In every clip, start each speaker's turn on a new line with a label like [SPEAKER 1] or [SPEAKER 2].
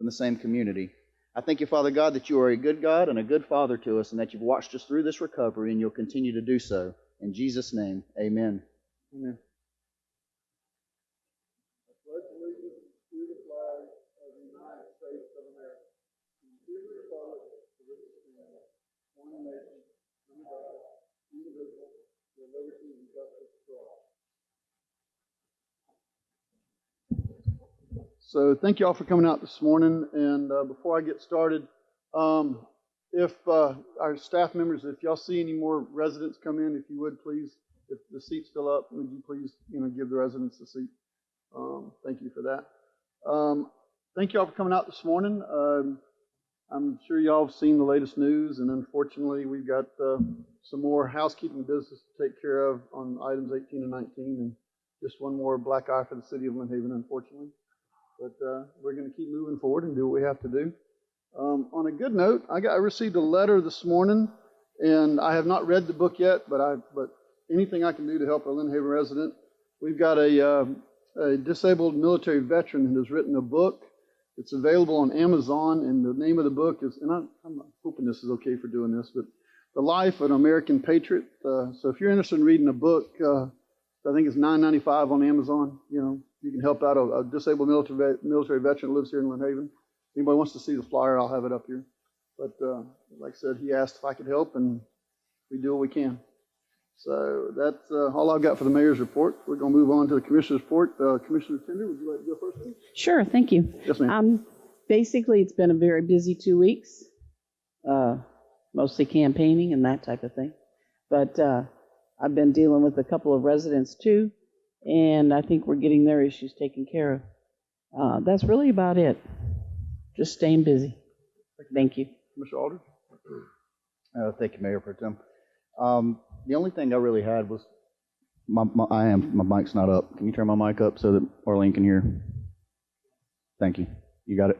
[SPEAKER 1] from the same community. I thank you, Father God, that you are a good God and a good Father to us, and that you've watched us through this recovery, and you'll continue to do so. In Jesus' name, amen. Amen. So thank you all for coming out this morning. And before I get started, if our staff members, if y'all see any more residents come in, if you would please, if the seat's still up, would you please, give the residents a seat? Thank you for that. Thank you all for coming out this morning. I'm sure y'all have seen the latest news, and unfortunately, we've got some more housekeeping business to take care of on items 18 and 19, and just one more black eye for the city of Lynn Haven, unfortunately. But we're going to keep moving forward and do what we have to do. On a good note, I received a letter this morning, and I have not read the book yet, but anything I can do to help a Lynn Haven resident. We've got a disabled military veteran who has written a book. It's available on Amazon, and the name of the book is, and I'm hoping this is okay for doing this, but The Life of an American Patriot. So if you're interested in reading a book, I think it's $9.95 on Amazon. You can help out a disabled military veteran who lives here in Lynn Haven. If anybody wants to see the flyer, I'll have it up here. But like I said, he asked if I could help, and we do what we can. So that's all I've got for the mayor's report. We're going to move on to the commissioner's report. Commissioner Tender, would you like to go first, please?
[SPEAKER 2] Sure, thank you.
[SPEAKER 1] Yes, ma'am.
[SPEAKER 2] Basically, it's been a very busy 2 weeks, mostly campaigning and that type of thing. But I've been dealing with a couple of residents, too, and I think we're getting their issues taken care of. That's really about it. Just staying busy. Thank you.
[SPEAKER 1] Mr. Aldridge? Thank you, Mayor Pro Tem. The only thing I really had was my mic's not up. Can you turn my mic up so that Arlene can hear? Thank you. You got it.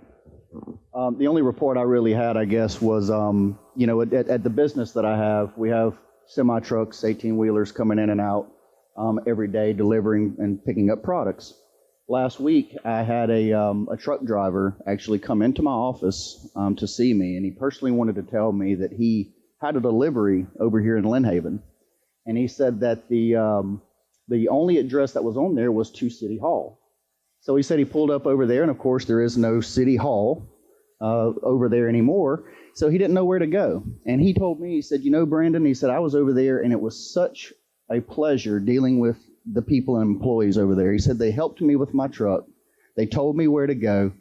[SPEAKER 1] The only report I really had, I guess, was at the business that I have, we have semi trucks, 18-wheelers coming in and out every day, delivering and picking up products. Last week, I had a truck driver actually come into my office to see me, and he personally wanted to tell me that he had a delivery over here in Lynn Haven, and he said that the only address that was on there was to City Hall. So he said he pulled up over there, and of course there is no City Hall over there anymore, so he didn't know where to go. And he told me, he said, Brandon, he said, I was over there, and it was such a pleasure dealing with the people and employees over there. He said they helped me with my truck. They told me where to go.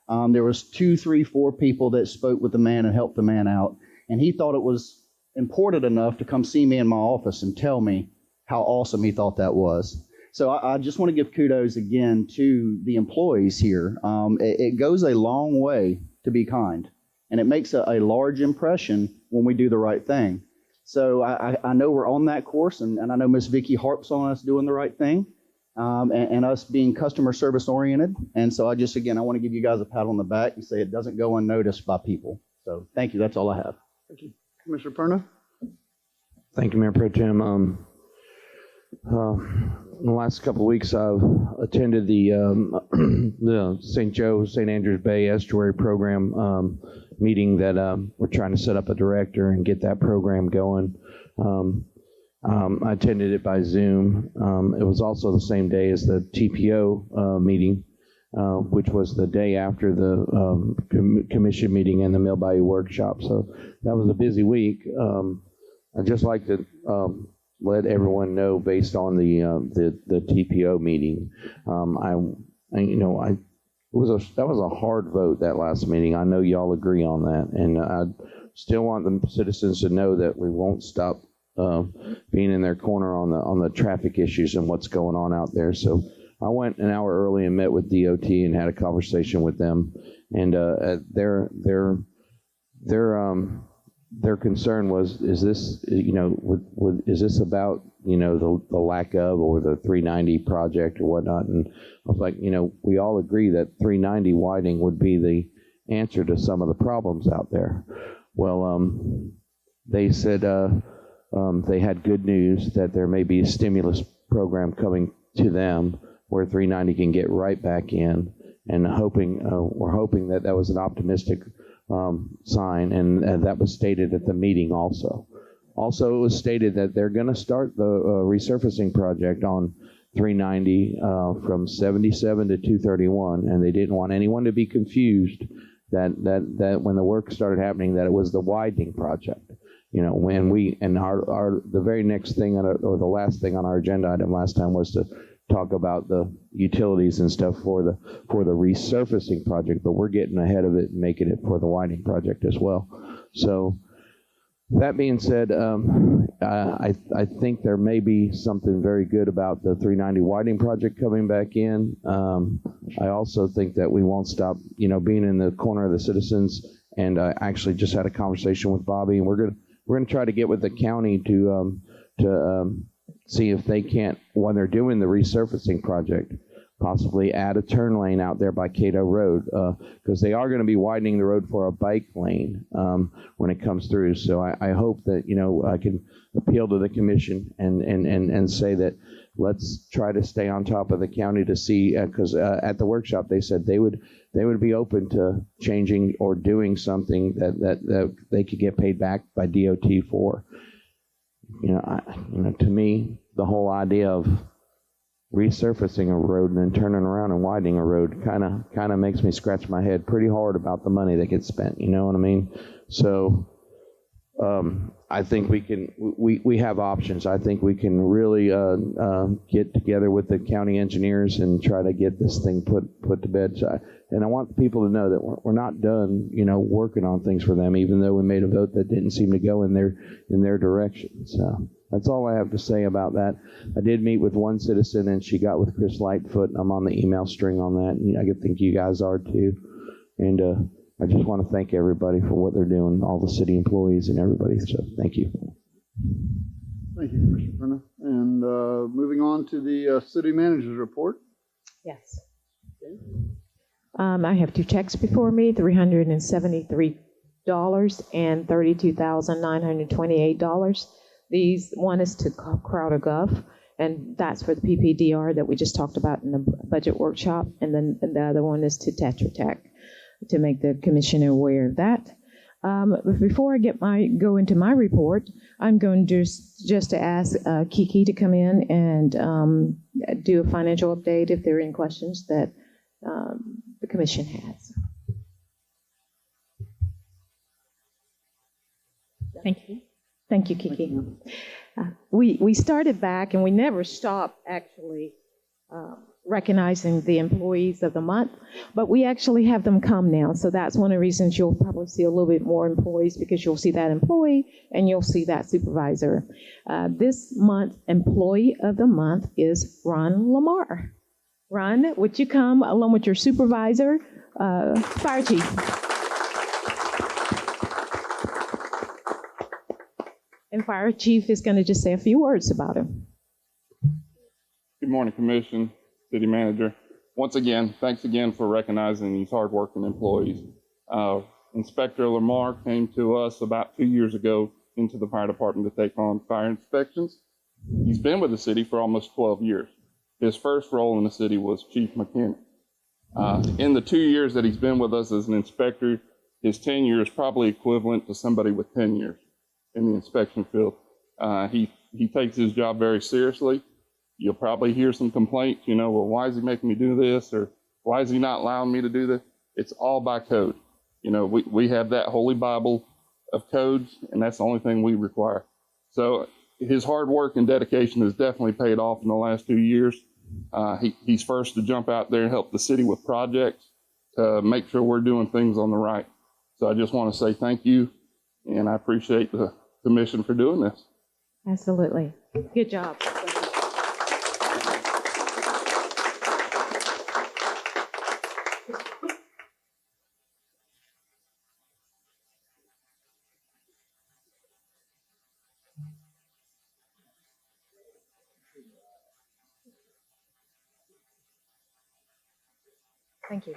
[SPEAKER 1] There was 2, 3, 4 people that spoke with the man and helped the man out. And he thought it was important enough to come see me in my office and tell me how awesome he thought that was. So I just want to give kudos again to the employees here. It goes a long way to be kind, and it makes a large impression when we do the right thing. So I know we're on that course, and I know Miss Vicki harps on us doing the right thing, and us being customer service oriented. And so I want to give you guys a pat on the back and say it doesn't go unnoticed by people. So thank you. That's all I have. Thank you. Commissioner Perna?
[SPEAKER 3] Thank you, Mayor Pro Tem. In the last couple of weeks, I've attended the St. Andrews Bay Estuary Program meeting that we're trying to set up a director and get that program going. I attended it by Zoom. It was also the same day as the TPO meeting, which was the day after the commission meeting and the Mill Bayou workshop. So that was a busy week. I'd just like to let everyone know, based on the TPO meeting, that was a hard vote, that last meeting. I know y'all agree on that, and I still want the citizens to know that we won't stop being in their corner on the traffic issues and what's going on out there. So I went an hour early and met with DOT and had a conversation with them, and their concern was, is this is this about the lack of, or the 390 project or whatnot? And I was like, we all agree that 390 widening would be the answer to some of the problems out there. Well, they said they had good news that there may be a stimulus program coming to them where 390 can get right back in, and we're hoping that that was an optimistic sign, and that was stated at the meeting also. Also, it was stated that they're going to start the resurfacing project on 390 from 77 to 231, and they didn't want anyone to be confused that when the work started happening, that it was the widening project. You know, when the very next thing or the last thing on our agenda item last time was to talk about the utilities and stuff for the resurfacing project, but we're getting ahead of it and making it for the widening project as well. So that being said, I think there may be something very good about the 390 widening project coming back in. I also think that we won't stop, being in the corner of the citizens. And I actually just had a conversation with Bobby, and we're gonna try to get with the county to see if they can't, when they're doing the resurfacing project, possibly add a turn lane out there by Cato Road, because they are going to be widening the road for a bike lane when it comes through. So I hope that I can appeal to the commission and say that let's try to stay on top of the county to see, because at the workshop they said they would be open to changing or doing something that they could get paid back by DOT for. To me, the whole idea of resurfacing a road and then turning around and widening a road kind of makes me scratch my head pretty hard about the money that gets spent. You know what I mean? So I think we have options. I think we can really get together with the county engineers and try to get this thing put to bed. And I want people to know that we're not done, working on things for them, even though we made a vote that didn't seem to go in their direction. So that's all I have to say about that. I did meet with one citizen, and she got with Chris Lightfoot. I'm on the email string on that, and I think you guys are too. And I just want to thank everybody for what they're doing, all the city employees and everybody. So thank you.
[SPEAKER 4] Thank you, Commissioner Pruna. And moving on to the city manager's report.
[SPEAKER 5] Yes. I have two checks before me, $373 and $32,928. One is to Crowder Gov, and that's for the PPDR that we just talked about in the budget workshop, and then the other one is to Tetra Tech, to make the commissioner aware of that. Before I go into my report, I'm going just to ask Kiki to come in and do a financial update if there are any questions that the commission has.
[SPEAKER 6] Thank you.
[SPEAKER 5] Thank you, Kiki. We started back, and we never stopped actually recognizing the employees of the month, but we actually have them come now. So that's one of the reasons you'll probably see a little bit more employees, because you'll see that employee and you'll see that supervisor. This month, employee of the month is Ron Lamar. Ron, would you come along with your supervisor, fire chief? And fire chief is going to just say a few words about him.
[SPEAKER 7] Good morning, Commission, City Manager. Once again, thanks again for recognizing these hardworking employees. Inspector Lamar came to us about 2 years ago into the fire department to take on fire inspections. He's been with the city for almost 12 years. His first role in the city was chief mechanic. In the 2 years that he's been with us as an inspector, his tenure is probably equivalent to somebody with 10 years in the inspection field. He takes his job very seriously. You'll probably hear some complaints, well, why is he making me do this? Or why is he not allowing me to do this? It's all by code. We have that holy Bible of codes, and that's the only thing we require. So his hard work and dedication has definitely paid off in the last 2 years. He's first to jump out there and help the city with projects to make sure we're doing things on the right. So I just want to say thank you, and I appreciate the commission for doing this.
[SPEAKER 5] Absolutely. Good job. Thank you.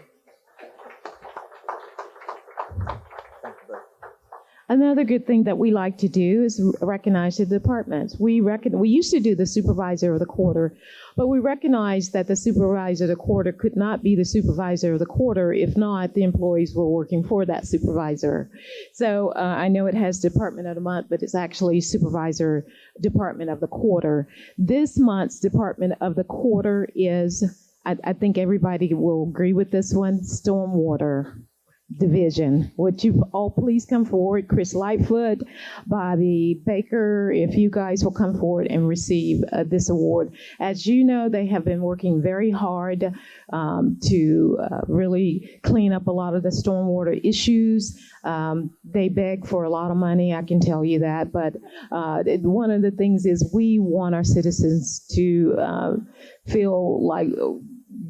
[SPEAKER 5] Another good thing that we like to do is recognize the departments. We used to do the supervisor of the quarter, but we recognized that the supervisor of the quarter could not be the supervisor of the quarter if not the employees were working for that supervisor. So I know it has department of the month, but it's actually supervisor department of the quarter. This month's department of the quarter is, I think everybody will agree with this one, stormwater division. Would you all please come forward? Chris Lightfoot, Bobby Baker, if you guys will come forward and receive this award. As you know, they have been working very hard to really clean up a lot of the stormwater issues. They beg for a lot of money, I can tell you that, but one of the things is we want our citizens to feel like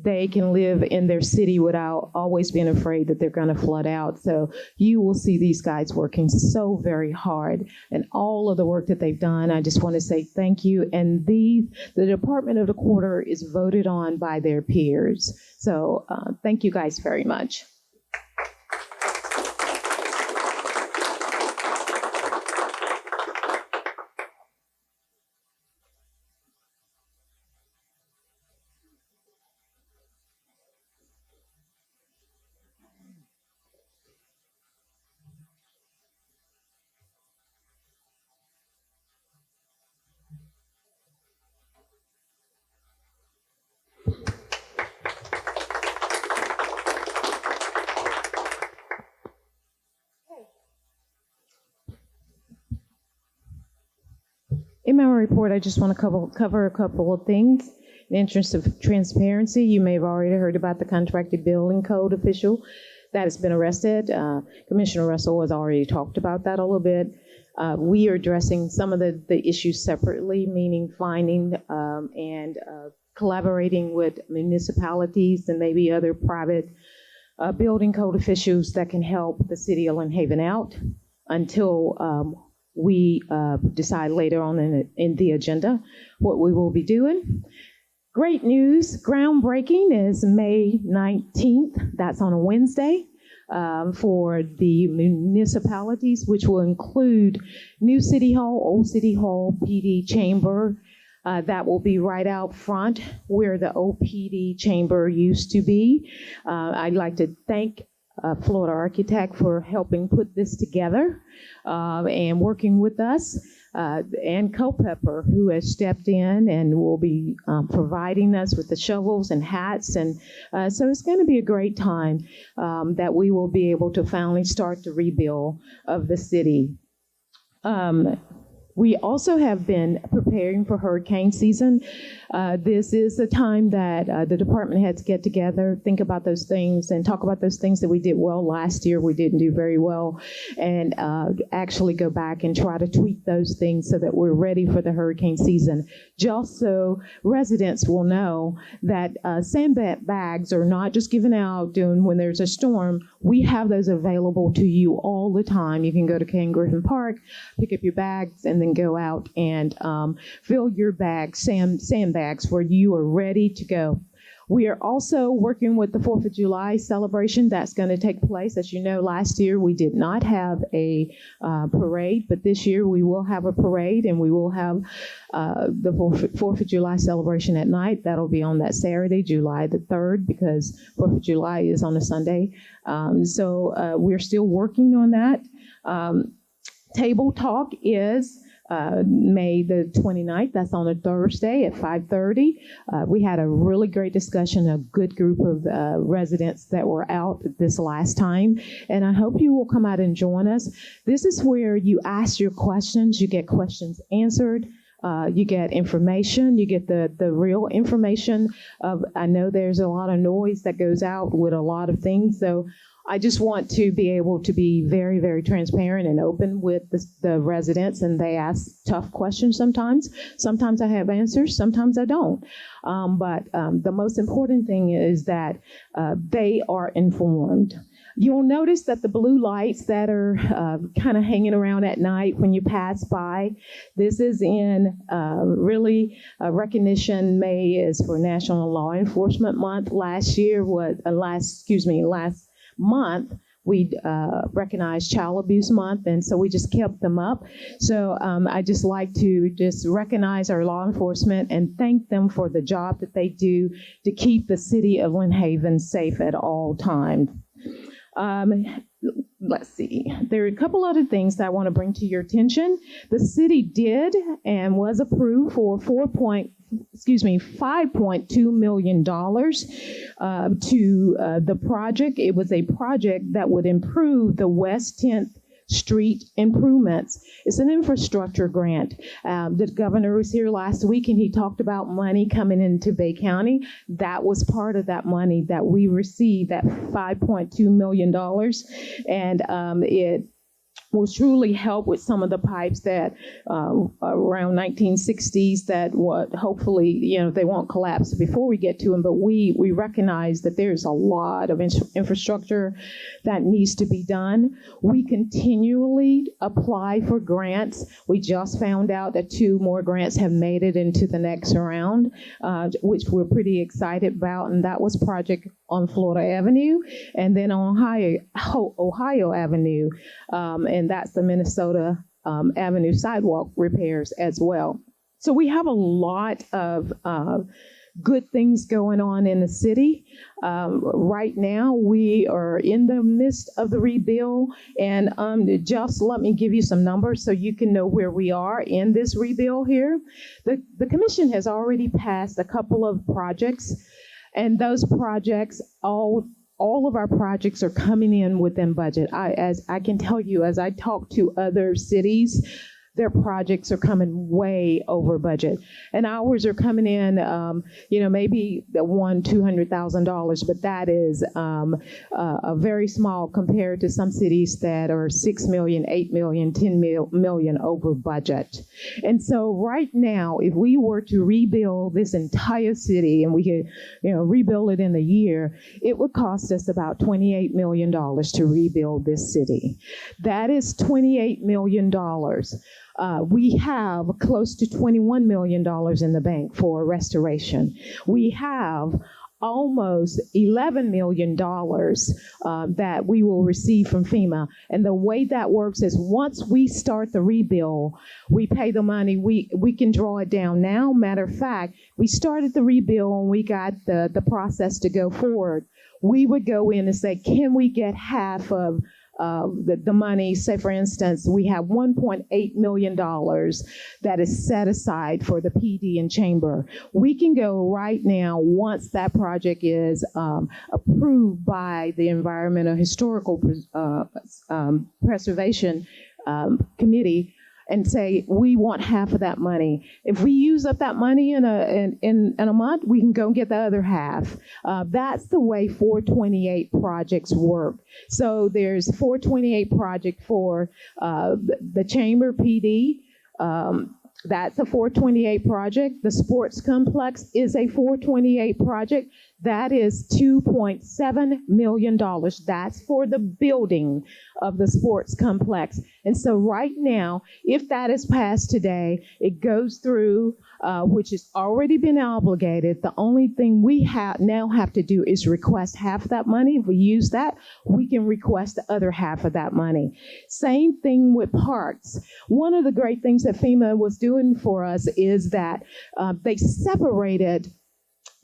[SPEAKER 5] they can live in their city without always being afraid that they're going to flood out. So you will see these guys working so very hard, and all of the work that they've done. I just want to say thank you. And the Department of the Quarter is voted on by their peers. So thank you guys very much. In my report, I just want to cover a couple of things. In the interest of transparency, you may have already heard about the contracted building code official that has been arrested. Commissioner Russell has already talked about that a little bit. We are addressing some of the issues separately, meaning finding and collaborating with municipalities and maybe other private building code officials that can help the city of Lynn Haven out until we decide later on in the agenda what we will be doing. Great news, groundbreaking is May 19th. That's on a Wednesday for the municipalities, which will include New City Hall, Old City Hall, PD Chamber. That will be right out front where the OPD Chamber used to be. I'd like to thank Florida Architect for helping put this together and working with us, and Culpepper, who has stepped in and will be providing us with the shovels and hats. And so it's going to be a great time that we will be able to finally start the rebuild of the city. We also have been preparing for hurricane season. This is the time that the department heads get together, think about those things, and talk about those things that we did well last year, we didn't do very well, and actually go back and try to tweak those things so that we're ready for the hurricane season. Just so residents will know that sandbags are not just given out when there's a storm. We have those available to you all the time. You can go to Ken Griffin Park, pick up your bags, and then go out and fill your bags, sandbags, where you are ready to go. We are also working with the 4th of July celebration that's going to take place. As you know, last year we did not have a parade, but this year we will have a parade, and we will have the 4th of July celebration at night. That'll be on that Saturday, July the 3rd, because 4th of July is on a Sunday. So we're still working on that. Table Talk is May the 29th. That's on a Thursday at 5:30. We had a really great discussion, a good group of residents that were out this last time, and I hope you will come out and join us. This is where you ask your questions, you get questions answered. You get information, you get the real information I know there's a lot of noise that goes out with a lot of things, so I just want to be able to be very, very transparent and open with the residents, and they ask tough questions sometimes. Sometimes I have answers, sometimes I don't. But the most important thing is that they are informed. You'll notice that the blue lights that are kind of hanging around at night when you pass by, this is in really recognition. May is for National Law Enforcement Month. Last month we'd recognize Child Abuse Month, and so we just kept them up. So I just like to just recognize our law enforcement and thank them for the job that they do to keep the city of Lynn Haven safe at all times. Let's see. There are a couple other things that I want to bring to your attention. The city did and was approved for $5.2 million to the project. It was a project that would improve the West 10th Street improvements. It's an infrastructure grant. The governor was here last week and he talked about money coming into Bay County. That was part of that money that we received, that $5.2 million. And it will truly help with some of the pipes that around 1960s that hopefully, they won't collapse before we get to them, but we recognize that there's a lot of infrastructure that needs to be done. We continually apply for grants. We just found out that 2 more grants have made it into the next round, which we're pretty excited about, and that was project on Florida Avenue and then on Ohio Avenue, and that's the Minnesota Avenue sidewalk repairs as well. So we have a lot of good things going on in the city. Right now, we are in the midst of the rebuild, and just let me give you some numbers so you can know where we are in this rebuild here. The commission has already passed a couple of projects, and those projects, all of our projects are coming in within budget. As I can tell you, as I talk to other cities, their projects are coming way over budget, and ours are coming in, maybe $200,000, but that is a very small compared to some cities that are 6 million, 8 million, 10 million over budget. And so right now, if we were to rebuild this entire city and we could, rebuild it in a year, it would cost us about $28 million to rebuild this city. That is $28 million. We have close to $21 million in the bank for restoration. We have almost $11 million that we will receive from FEMA. And the way that works is once we start the rebuild, we pay the money, we can draw it down now. Matter of fact, we started the rebuild and we got the process to go forward. We would go in and say, can we get half of the money? Say, for instance, we have $1.8 million that is set aside for the PD and chamber. We can go right now, once that project is approved by the Environmental Historical Preservation Committee, and say we want half of that money. If we use up that money in a month, we can go and get the other half. That's the way 428 projects work. So there's 428 project for the Chamber PD. That's a 428 project. The sports complex is a 428 project. That is $2.7 million. That's for the building of the sports complex. And so right now, if that is passed today, it goes through, which has already been obligated. The only thing we now have to do is request half that money. If we use that, we can request the other half of that money. Same thing with parks. One of the great things that FEMA was doing for us is that they separated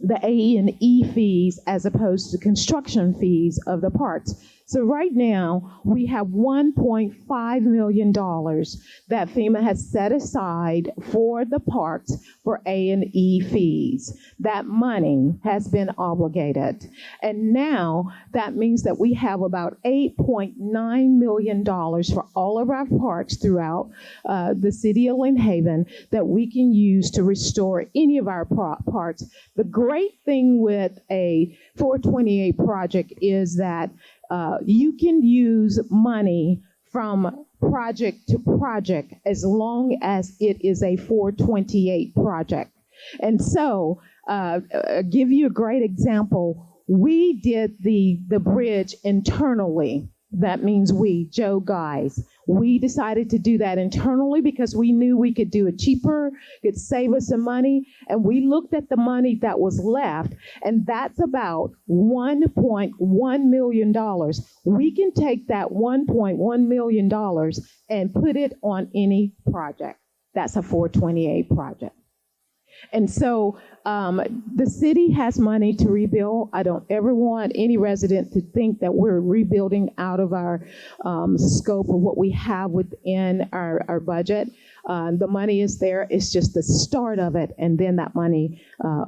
[SPEAKER 5] the A&E fees as opposed to construction fees of the parks. So right now, we have $1.5 million that FEMA has set aside for the parks for A&E fees. That money has been obligated. And now that means that we have about $8.9 million for all of our parks throughout the city of Lynn Haven that we can use to restore any of our parks. The great thing with a 428 project is that you can use money from project to project as long as it is a 428 project. And so, give you a great example. We did the bridge internally That means we, Joe guys. We decided to do that internally because we knew we could do it cheaper, could save us some money. And we looked at the money that was left, and that's about $1.1 million. We can take that $1.1 million and put it on any project. That's a 428 project. And so the city has money to rebuild. I don't ever want any resident to think that we're rebuilding out of our scope of what we have within our budget. The money is there. It's just the start of it. And then that money,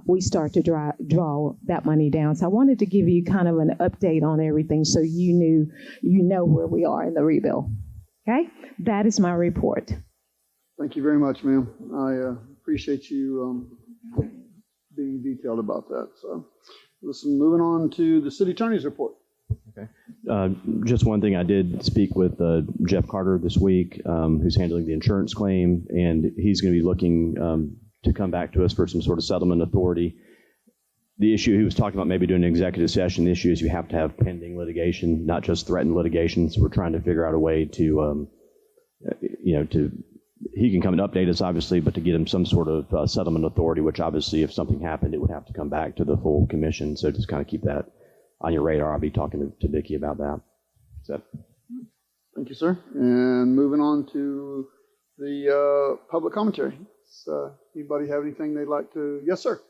[SPEAKER 5] we start to draw that money down. So I wanted to give you kind of an update on everything so you know where we are in the rebuild. Okay? That is my report.
[SPEAKER 4] Thank you very much, ma'am. I appreciate you being detailed about that. So, listen, moving on to the city attorney's report.
[SPEAKER 6] Just one thing, I did speak with Jeff Carter this week, who's handling the insurance claim, and he's going to be looking to come back to us for some sort of settlement authority. The issue, he was talking about maybe doing an executive session. The issue is you have to have pending litigation, not just threatened litigation. So we're trying to figure out a way to, he can come and update us, obviously, but to get him some sort of settlement authority, which obviously if something happened, it would have to come back to the full commission. So just kind of keep that on your radar. I'll be talking to Vicki about that. So.
[SPEAKER 4] Thank you, sir. And moving on to the public commentary. Anybody have anything they'd like to? Yes, sir.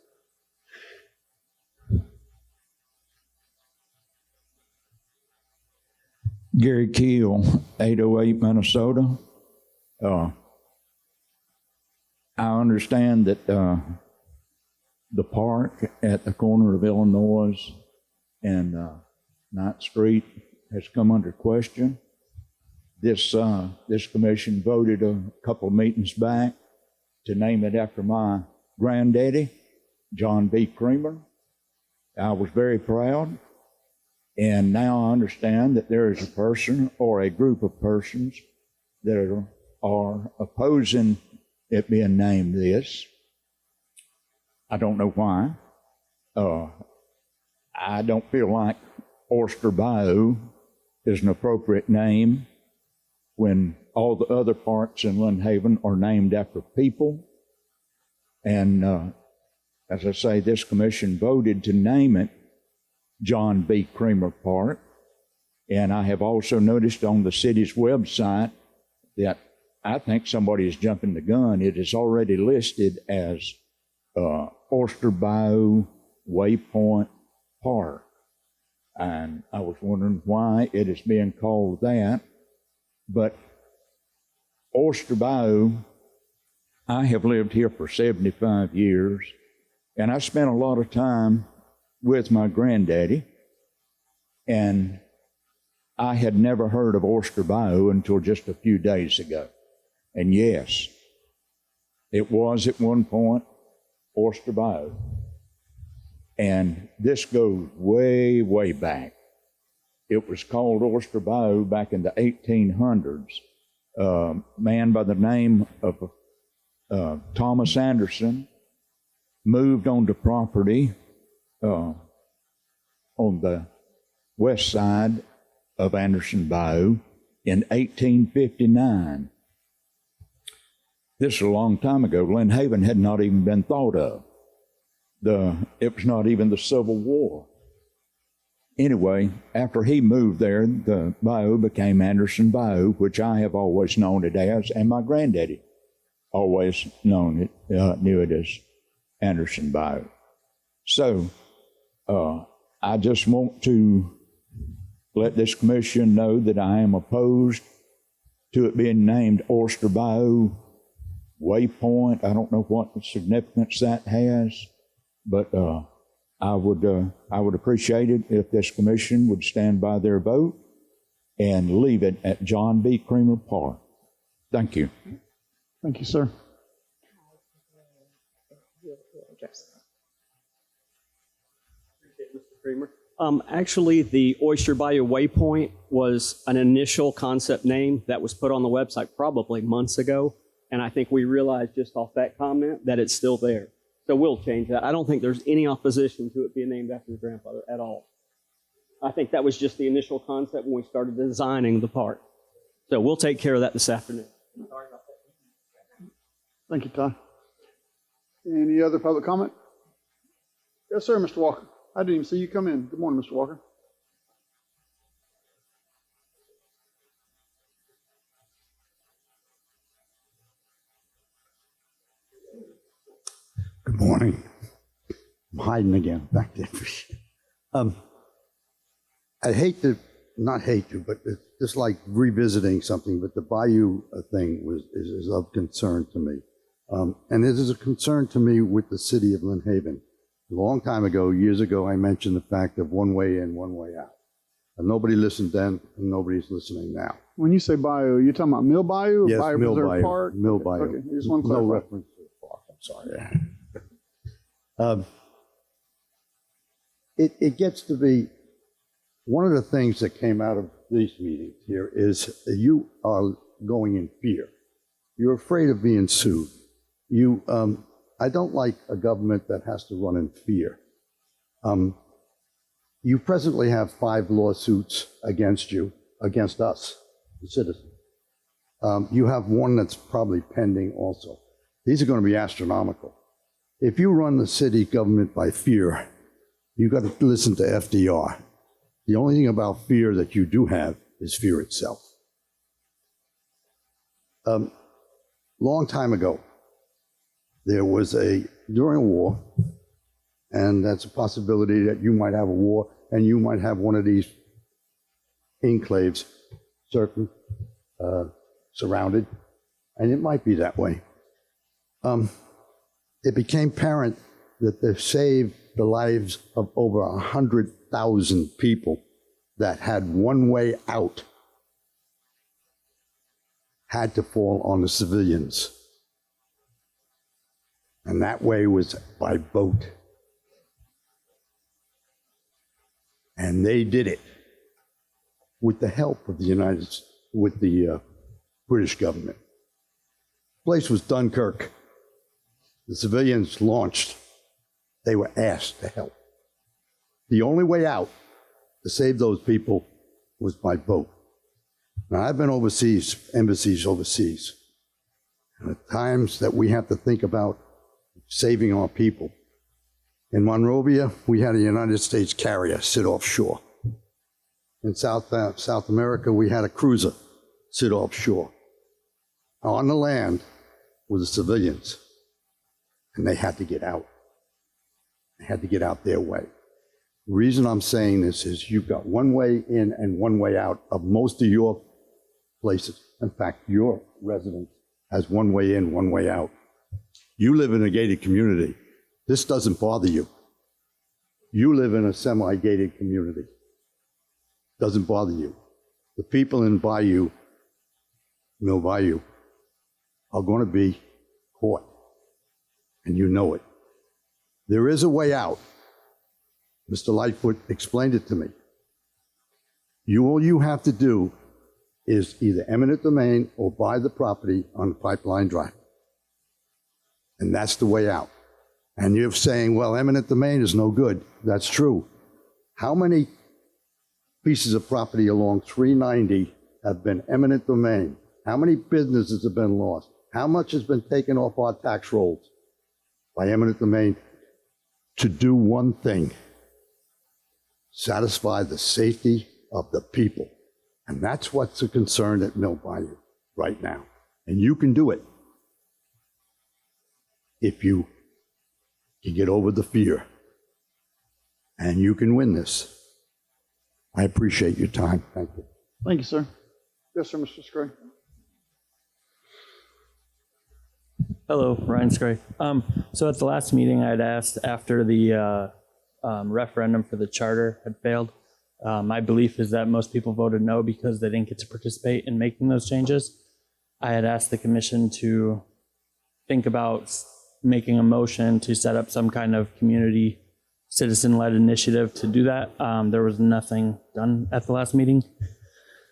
[SPEAKER 8] Gary Keel, 808 Minnesota. I understand that the park at the corner of Illinois and 9th Street has come under question. This commission voted a couple of meetings back to name it after my granddaddy, John B. Creamer. I was very proud. And now I understand that there is a person or a group of persons that are opposing it being named this. I don't know why. I don't feel like Oyster Bayou is an appropriate name when all the other parks in Lynn Haven are named after people. And as I say, this commission voted to name it John B. Creamer Park. And I have also noticed on the city's website that I think somebody is jumping the gun. It is already listed as Oyster Bayou Waypoint Park. And I was wondering why it is being called that. But Oyster Bayou, I have lived here for 75 years, and I spent a lot of time with my granddaddy, and I had never heard of Oyster Bayou until just a few days ago. And yes, it was at one point Oyster Bayou. And this goes way, way back. It was called Oyster Bayou back in the 1800s. A man by the name of Thomas Anderson moved onto property on the west side of Anderson Bayou in 1859. This is a long time ago. Lynn Haven had not even been thought of. It was not even the Civil War. Anyway, after he moved there, the bayou became Anderson Bayou, which I have always known it as, and my granddaddy always knew it as Anderson Bayou. So, I just want to let this commission know that I am opposed to it being named Oyster Bayou Waypoint. I don't know what significance that has, but I would appreciate it if this commission would stand by their vote and leave it at John B. Creamer Park. Thank you.
[SPEAKER 4] Thank you, sir.
[SPEAKER 9] Mr. Creamer. Actually, the Oyster Bayou Waypoint was an initial concept name that was put on the website probably months ago, and I think we realized just off that comment that it's still there. So we'll change that. I don't think there's any opposition to it being named after your grandfather at all. I think that was just the initial concept when we started designing the park. So we'll take care of that this afternoon.
[SPEAKER 4] Thank you, Ty. Any other public comment? Yes, sir, Mr. Walker. I didn't even see you come in. Good morning, Mr. Walker.
[SPEAKER 10] Good morning. I'm hiding again back there. I hate to, not hate to, but it's just like revisiting something, but the Bayou thing is of concern to me. And it is a concern to me with the city of Lynn Haven. A long time ago, years ago, I mentioned the fact of one way in, one way out. And nobody listened then, and nobody's listening now.
[SPEAKER 4] When you say Bayou, you're talking about Mill Bayou or
[SPEAKER 10] Yes,
[SPEAKER 4] Bayou
[SPEAKER 10] Mill
[SPEAKER 4] Preserve
[SPEAKER 10] Bayou.
[SPEAKER 4] Park?
[SPEAKER 10] Mill Bayou.
[SPEAKER 4] Okay, I just want to
[SPEAKER 10] No
[SPEAKER 4] clarify.
[SPEAKER 10] reference to the park, I'm sorry. It gets to be, one of the things that came out of these meetings here is you are going in fear. You're afraid of being sued. I don't like a government that has to run in fear. You presently have 5 lawsuits against you, against us, the citizens. You have one that's probably pending also. These are going to be astronomical. If you run the city government by fear, you've got to listen to FDR. The only thing about fear that you do have is fear itself. Long time ago, there was during a war, and that's a possibility that you might have a war and you might have one of these enclaves surrounded, and it might be that way. It became apparent that they saved the lives of over 100,000 people that had one way out, had to fall on the civilians. And that way was by boat. And they did it with the help of the British government. The place was Dunkirk. The civilians launched. They were asked to help. The only way out to save those people was by boat. Now, I've been overseas, embassies overseas, and at times that we have to think about saving our people. In Monrovia, we had a United States carrier sit offshore. In South America, we had a cruiser sit offshore. On the land were the civilians, and they had to get out. They had to get out their way. The reason I'm saying this is you've got one way in and one way out of most of your places. In fact, your residence has one way in, one way out. You live in a gated community. This doesn't bother you. You live in a semi-gated community. Doesn't bother you. The people in Bayou, Mill Bayou, are going to be caught. And you know it. There is a way out. Mr. Lightfoot explained it to me. All you have to do is either eminent domain or buy the property on Pipeline Drive. And that's the way out. And you're saying, well, eminent domain is no good. That's true. How many pieces of property along 390 have been eminent domain? How many businesses have been lost? How much has been taken off our tax rolls by eminent domain to do one thing? Satisfy the safety of the people. And that's what's a concern at Mill Bayou right now. And you can do it if you can get over the fear. And you can win this. I appreciate your time. Thank you.
[SPEAKER 4] Thank you, sir. Yes, sir, Mr. Scray.
[SPEAKER 11] Hello, Ryan Scray. So at the last meeting, I had asked after the referendum for the charter had failed. My belief is that most people voted no because they didn't get to participate in making those changes. I had asked the commission to think about making a motion to set up some kind of community citizen-led initiative to do that. There was nothing done at the last meeting.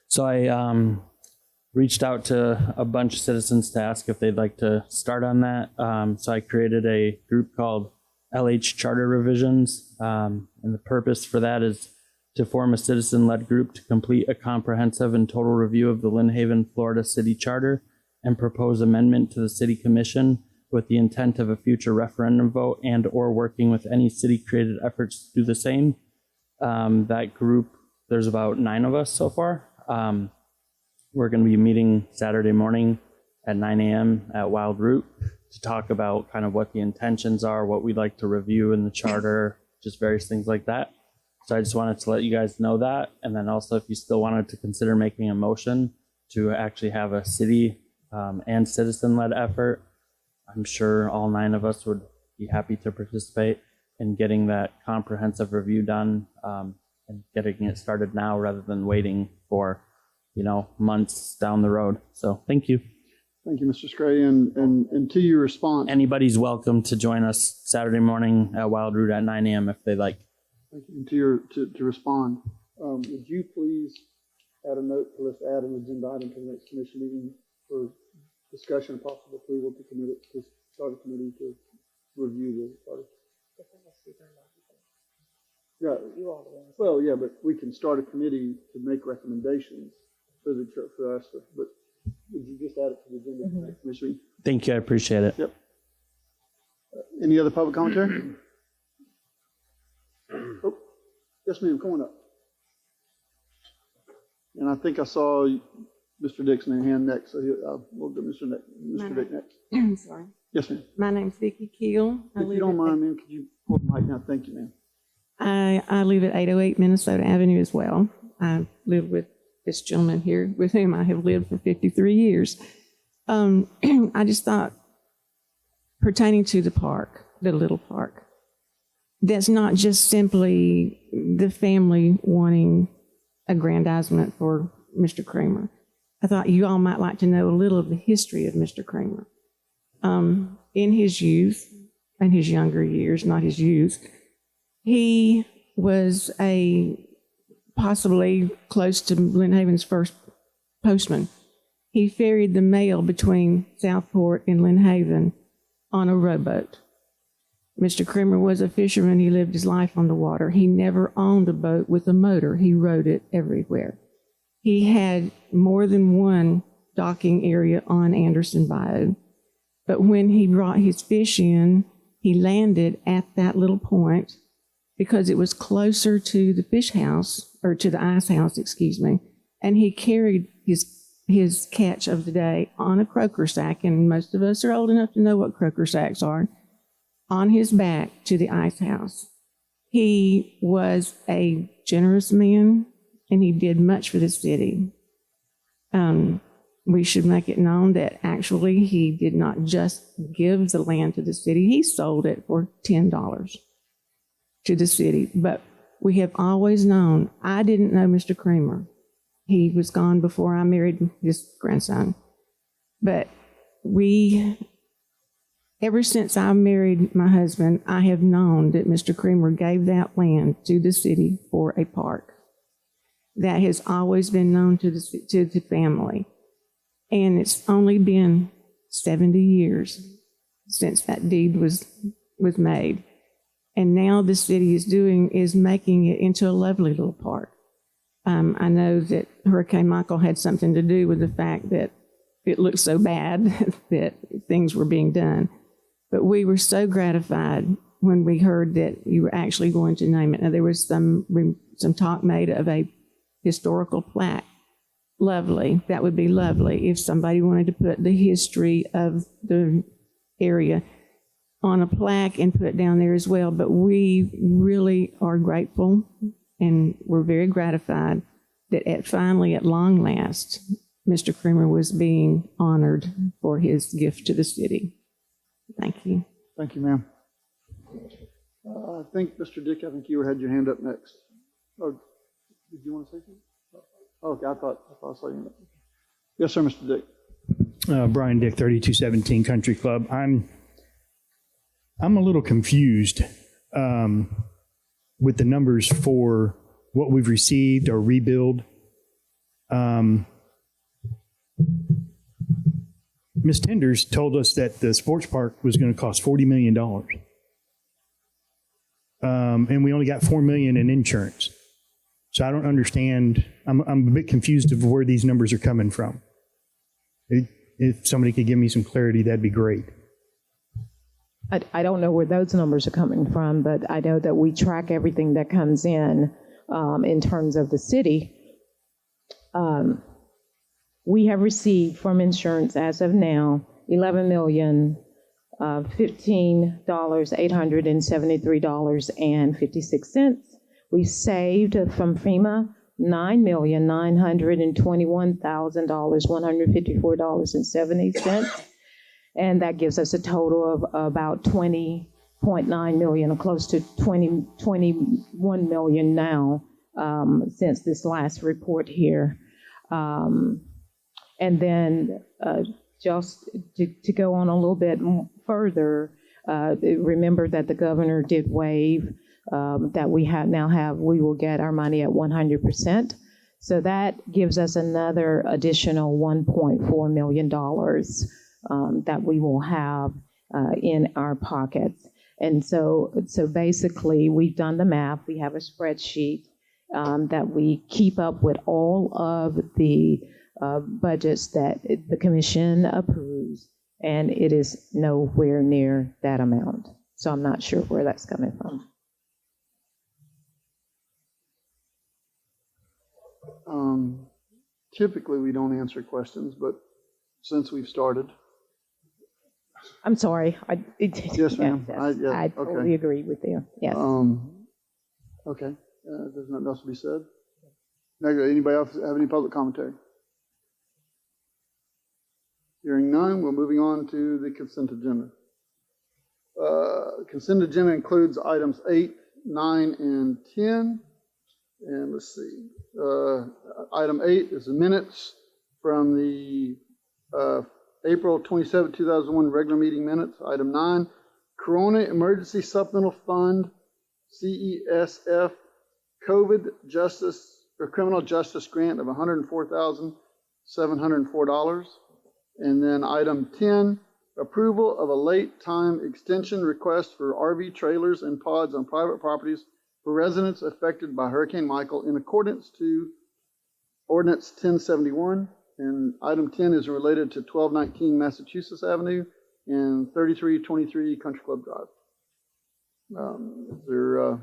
[SPEAKER 11] So I reached out to a bunch of citizens to ask if they'd like to start on that. So I created a group called LH Charter Revisions. And the purpose for that is to form a citizen-led group to complete a comprehensive and total review of the Lynn Haven, Florida City Charter and propose amendment to the City Commission with the intent of a future referendum vote and or working with any city-created efforts to do the same. That group, there's about 9 of us so far. We're going to be meeting Saturday morning at 9 a.m. at Wild Root to talk about kind of what the intentions are, what we'd like to review in the charter, just various things like that. So I just wanted to let you guys know that. And then also if you still wanted to consider making a motion to actually have a city and citizen-led effort, I'm sure all 9 of us would be happy to participate in getting that comprehensive review done and getting it started now rather than waiting for, months down the road. So thank you.
[SPEAKER 4] Thank you, Mr. Scray. And to your response.
[SPEAKER 11] Anybody's welcome to join us Saturday morning at Wild Root at 9 a.m. if they like.
[SPEAKER 4] Thank you. And to respond, would you please add a note to let's add an agenda item to the next commission meeting for discussion and possible approval to start a committee to review the charter? Yeah. Well, yeah, but we can start a committee to make recommendations for us. But would you just add it to the agenda for the next commission meeting?
[SPEAKER 11] Thank you. I appreciate it.
[SPEAKER 4] Yep. Any other public commentary? Oh, yes, ma'am. Come on up. And I think I saw Mr. Dixon in hand next, so we'll go Mr. Dick next.
[SPEAKER 12] I'm sorry.
[SPEAKER 4] Yes, ma'am.
[SPEAKER 12] My name's Vicki Keel.
[SPEAKER 4] If you don't mind, ma'am, could you hold the mic now? Thank you, ma'am.
[SPEAKER 12] I live at 808 Minnesota Avenue as well. I live with this gentleman here, with whom I have lived for 53 years. I just thought, pertaining to the park, the little park, that's not just simply the family wanting aggrandizement for Mr. Kramer. I thought you all might like to know a little of the history of Mr. Kramer. In his youth, and his younger years, not his youth, he was possibly close to Lynn Haven's first postman. He ferried the mail between Southport and Lynn Haven on a rowboat. Mr. Kramer was a fisherman. He lived his life on the water. He never owned a boat with a motor. He rowed it everywhere. He had more than one docking area on Anderson Bayou. But when he brought his fish in, he landed at that little point because it was closer to the fish house, or to the ice house, excuse me, and he carried his catch of the day on a croaker sack, and most of us are old enough to know what croaker sacks are, on his back to the ice house. He was a generous man, and he did much for the city. We should make it known that actually he did not just give the land to the city, he sold it for $10 to the city. But we have always known, I didn't know Mr. Kramer. He was gone before I married his grandson. But ever since I married my husband, I have known that Mr. Kramer gave that land to the city for a park. That has always been known to the family. And it's only been 70 years since that deed was made. And now the city is making it into a lovely little park. I know that Hurricane Michael had something to do with the fact that it looked so bad that things were being done. But we were so gratified when we heard that you were actually going to name it. Now, there was some talk made of a historical plaque. Lovely. That would be lovely if somebody wanted to put the history of the area on a plaque and put it down there as well. But we really are grateful, and we're very gratified that finally, at long last, Mr. Kramer was being honored for his gift to the city. Thank you.
[SPEAKER 4] Thank you, ma'am. I think, Mr. Dick, I think you had your hand up next. Oh, did you want to say something? Oh, okay, I thought I saw you. Yes, sir, Mr. Dick.
[SPEAKER 13] Brian Dick, 3217 Country Club. I'm a little confused with the numbers for what we've received or rebuild. Ms. Tenders told us that the sports park was going to cost $40 million. And we only got $4 million in insurance. So I don't understand. I'm a bit confused of where these numbers are coming from. If somebody could give me some clarity, that'd be great.
[SPEAKER 5] I don't know where those numbers are coming from, but I know that we track everything that comes in terms of the city. We have received from insurance as of now $11,015,873.56. We saved from FEMA $9,921,154.70. And that gives us a total of about 20.9 million, or close to 21 million now since this last report here. And then just to go on a little bit further, remember that the governor did waive that we will get our money at 100%. So that gives us another additional $1.4 million that we will have in our pockets. And so basically, we've done the math. We have a spreadsheet that we keep up with all of the budgets that the commission approves, and it is nowhere near that amount. So I'm not sure where that's coming from.
[SPEAKER 4] Typically, we don't answer questions, but since we've started.
[SPEAKER 5] I'm sorry.
[SPEAKER 4] Yes, ma'am.
[SPEAKER 5] I totally agree with you. Yes.
[SPEAKER 4] Okay. There's nothing else to be said. Anybody else have any public commentary? Hearing none, we're moving on to the consent agenda. Consent agenda includes items 8, 9, and 10. And let's see. Item 8 is the minutes from the April 27, 2001 regular meeting minutes. Item 9, Corona Emergency Supplemental Fund, CESF, COVID Justice or Criminal Justice Grant of $104,704. And then item 10, approval of a late time extension request for RV trailers and pods on private properties for residents affected by Hurricane Michael in accordance to Ordinance 1071. And item 10 is related to 1219 Massachusetts Avenue and 3323 Country Club Drive. Is there a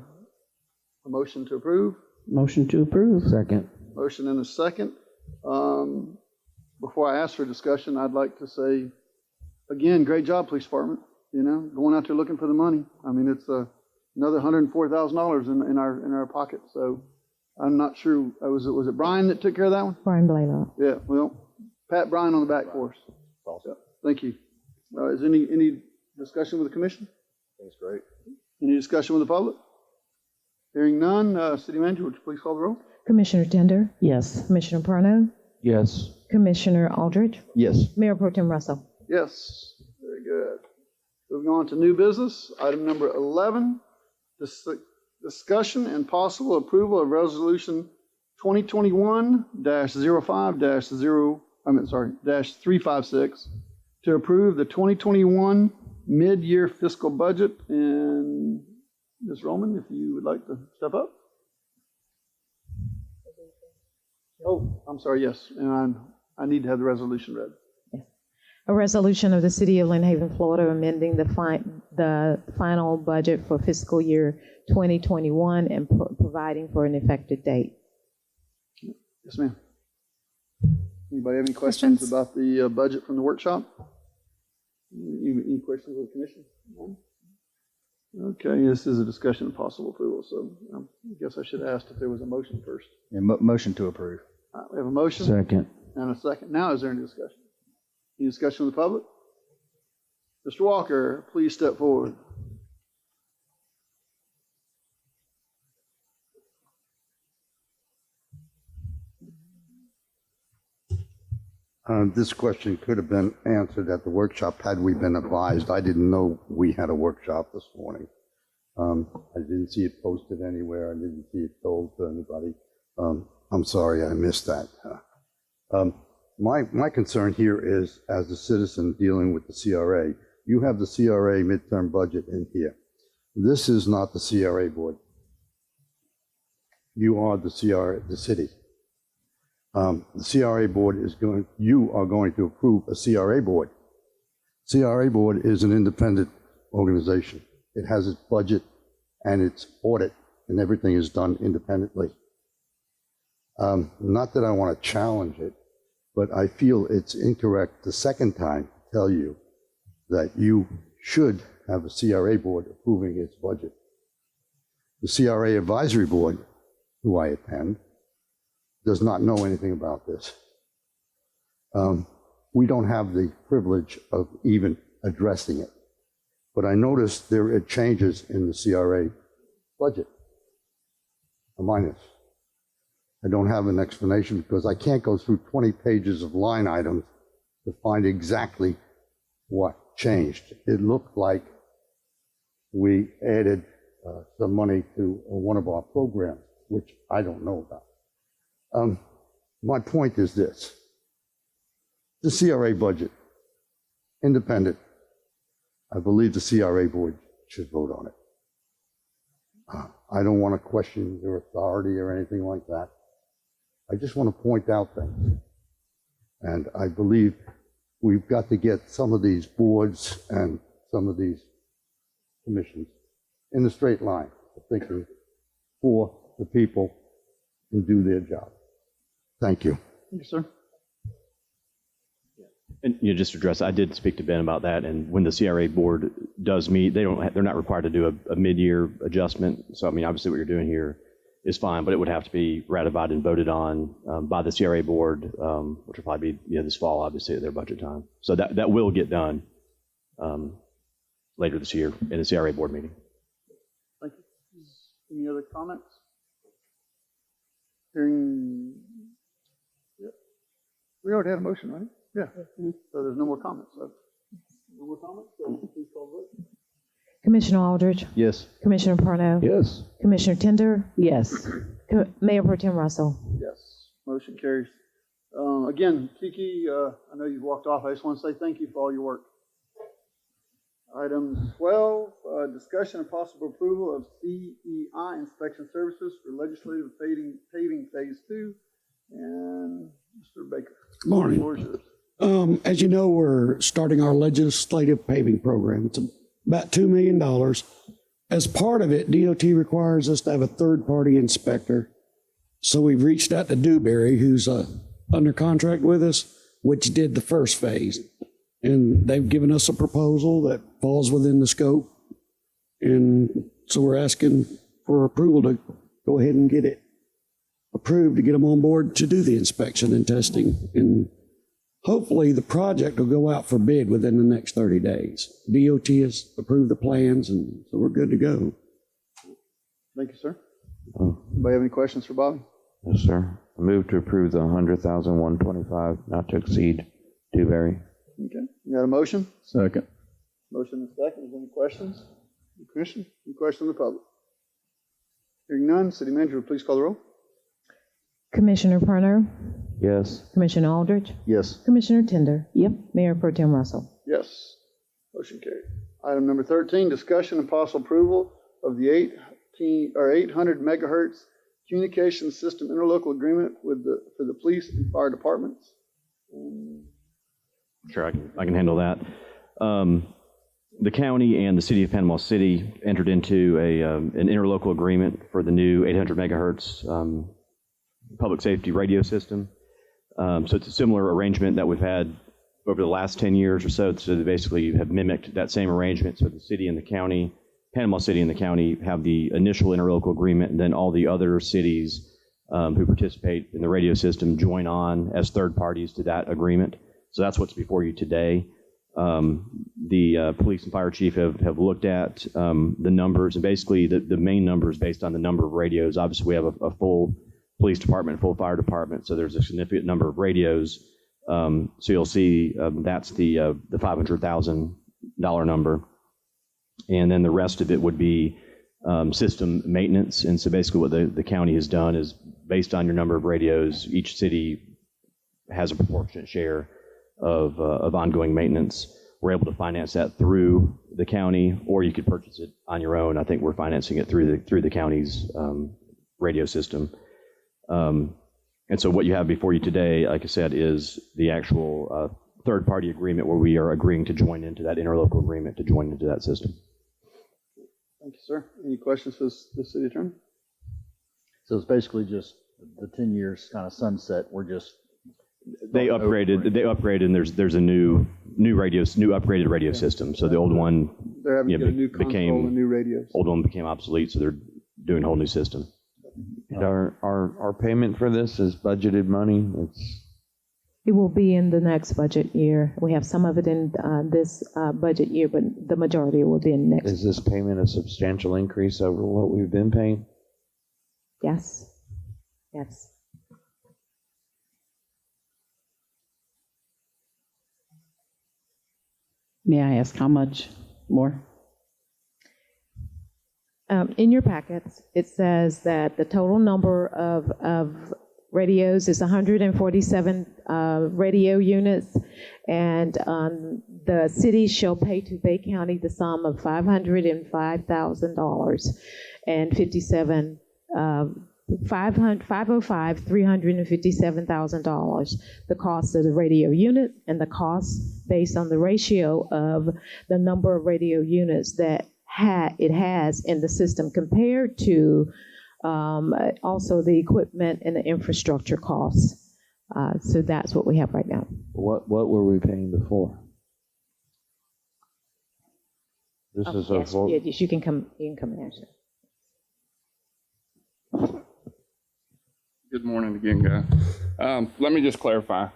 [SPEAKER 4] motion to approve?
[SPEAKER 2] Motion to approve.
[SPEAKER 3] Second.
[SPEAKER 4] Motion and a second. Before I ask for discussion, I'd like to say, again, great job, police department. You know, going out there looking for the money. I mean, it's another $104,000 in our pocket. So I'm not sure. Was it Brian that took care of that one?
[SPEAKER 5] Brian Blaylock.
[SPEAKER 4] Yeah. Well, pat Brian on the back for us. Awesome. Thank you. Is any discussion with the commission?
[SPEAKER 1] That's great.
[SPEAKER 4] Any discussion with the public? Hearing none, City Manager, would you please call the roll?
[SPEAKER 5] Commissioner Tender?
[SPEAKER 2] Yes.
[SPEAKER 5] Commissioner Perno?
[SPEAKER 3] Yes.
[SPEAKER 5] Commissioner Aldridge?
[SPEAKER 6] Yes.
[SPEAKER 5] Mayor Pro Tem Russell?
[SPEAKER 4] Yes. Very good. Moving on to new business. Item number 11, discussion and possible approval of resolution 2021-05-356 to approve the 2021 mid-year fiscal budget. And Ms. Roman, if you would like to step up. Oh, I'm sorry, yes. And I need to have the resolution read.
[SPEAKER 5] A resolution of the City of Lynn Haven, Florida, amending the final budget for fiscal year 2021 and providing for an effective date.
[SPEAKER 4] Yes, ma'am. Anybody have any questions about the budget from the workshop? Any questions of the commission? Okay, this is a discussion of possible approval, so I guess I should ask if there was a motion first.
[SPEAKER 1] Yeah, motion to approve.
[SPEAKER 4] All right, we have a motion.
[SPEAKER 3] Second.
[SPEAKER 4] And a second. Now, is there any discussion? Any discussion with the public? Mr. Walker, please step forward.
[SPEAKER 10] This question could have been answered at the workshop had we been advised. I didn't know we had a workshop this morning. I didn't see it posted anywhere. I didn't see it told to anybody. I'm sorry I missed that. My concern here is, as a citizen dealing with the CRA, you have the CRA midterm budget in here. This is not the CRA board. you are the city. The CRA board you are going to approve a CRA board. CRA board is an independent organization. It has its budget and its audit, and everything is done independently. Not that I want to challenge it, but I feel it's incorrect the second time to tell you that you should have a CRA board approving its budget. The CRA advisory board, who I attend, does not know anything about this. We don't have the privilege of even addressing it. But I noticed there are changes in the CRA budget, a minus. I don't have an explanation because I can't go through 20 pages of line items to find exactly what changed. It looked like we added some money to one of our programs, which I don't know about. My point is this. The CRA budget, independent. I believe the CRA board should vote on it. I don't want to question their authority or anything like that. I just want to point out things. And I believe we've got to get some of these boards and some of these commissions in the straight line of thinking for the people and do their job. Thank you.
[SPEAKER 4] Thank you, sir.
[SPEAKER 6] And just to address, I did speak to Ben about that, and when the CRA board does meet, they're not required to do a mid-year adjustment. So I mean, obviously what you're doing here is fine, but it would have to be ratified and voted on by the CRA board, which will probably be this fall, obviously at their budget time. So that will get done later this year in the CRA board meeting.
[SPEAKER 4] Thank you. Any other comments? Hearing, yeah. We already had a motion, right? Yeah. So there's no more comments. So no more comments? So please call the vote.
[SPEAKER 5] Commissioner Aldridge,
[SPEAKER 1] Yes.
[SPEAKER 5] Commissioner Parno,
[SPEAKER 3] Yes.
[SPEAKER 5] Commissioner Tender,
[SPEAKER 2] Yes.
[SPEAKER 5] Mayor Pro Tem Russell.
[SPEAKER 4] Yes. Motion carries. Again, Kiki, I know you've walked off. I just want to say thank you for all your work. Item 12, discussion and possible approval of CEI inspection services for legislative paving phase 2. And Mr. Baker.
[SPEAKER 14] Good morning.
[SPEAKER 4] The floor is yours.
[SPEAKER 14] As you know, we're starting our legislative paving program. It's about $2 million. As part of it, DOT requires us to have a third-party inspector. So we've reached out to Dewberry, who's under contract with us, which did the first phase. And they've given us a proposal that falls within the scope. And so we're asking for approval to go ahead and get it approved to get them on board to do the inspection and testing. And hopefully the project will go out for bid within the next 30 days. DOT has approved the plans, and so we're good to go.
[SPEAKER 4] Thank you, sir. Anybody have any questions for Bobby?
[SPEAKER 3] Yes, sir. I move to approve the $100,125 not to exceed Dewberry.
[SPEAKER 4] Okay. You got a motion?
[SPEAKER 1] Second.
[SPEAKER 4] Motion and second. Is there any questions? Commission? Any questions from the public? Hearing none, City Manager, please call the roll.
[SPEAKER 5] Commissioner Parno,
[SPEAKER 3] Yes.
[SPEAKER 5] Commissioner Aldridge,
[SPEAKER 1] Yes.
[SPEAKER 5] Commissioner Tender,
[SPEAKER 2] Yep.
[SPEAKER 5] Mayor Pro Tem Russell.
[SPEAKER 4] Yes. Motion carried. Item number 13, discussion and possible approval of the 800 megahertz communication system interlocal agreement for the police and fire departments.
[SPEAKER 6] Sure, I can handle that. The county and the city of Panama City entered into an interlocal agreement for the new 800 megahertz public safety radio system. So it's a similar arrangement that we've had over the last 10 years or so. So they basically have mimicked that same arrangement. So the city and the county, Panama City and the county, have the initial interlocal agreement, and then all the other cities who participate in the radio system join on as third parties to that agreement. So that's what's before you today. The police and fire chief have looked at the numbers, and basically the main numbers based on the number of radios. Obviously, we have a full police department, full fire department, so there's a significant number of radios. So you'll see that's the $500,000 number, and then the rest of it would be system maintenance. And so basically, what the county has done is, based on your number of radios, each city has a proportionate share of ongoing maintenance. We're able to finance that through the county, or you could purchase it on your own. I think we're financing it through the county's radio system. And so what you have before you today, like I said, is the actual third-party agreement where we are agreeing to join into that interlocal agreement to join into that system.
[SPEAKER 4] Thank you, sir. Any questions for the city attorney?
[SPEAKER 1] So it's basically just the 10 years kind of sunset. We're just
[SPEAKER 6] They upgraded, and there's a new upgraded radio system. So the old one
[SPEAKER 4] They're having to get a new console and new radios.
[SPEAKER 6] old one became obsolete, so they're doing a whole new system.
[SPEAKER 3] And our payment for this is budgeted money.
[SPEAKER 5] It will be in the next budget year. We have some of it in this budget year, but the majority will be in next.
[SPEAKER 3] Is this payment a substantial increase over what we've been paying?
[SPEAKER 5] Yes. Yes.
[SPEAKER 2] May I ask how much more?
[SPEAKER 5] In your packets, it says that the total number of radios is 147 radio units, and the city shall pay to Bay County the sum of $505,000 and $357,000, the cost of the radio unit and the cost based on the ratio of the number of radio units that it has in the system compared to also the equipment and the infrastructure costs. So that's what we have right now.
[SPEAKER 3] What were we paying before? This is a
[SPEAKER 5] Yes,
[SPEAKER 3] full.
[SPEAKER 5] yes, you can come and answer.
[SPEAKER 7] Good morning again, guys. Let me just clarify.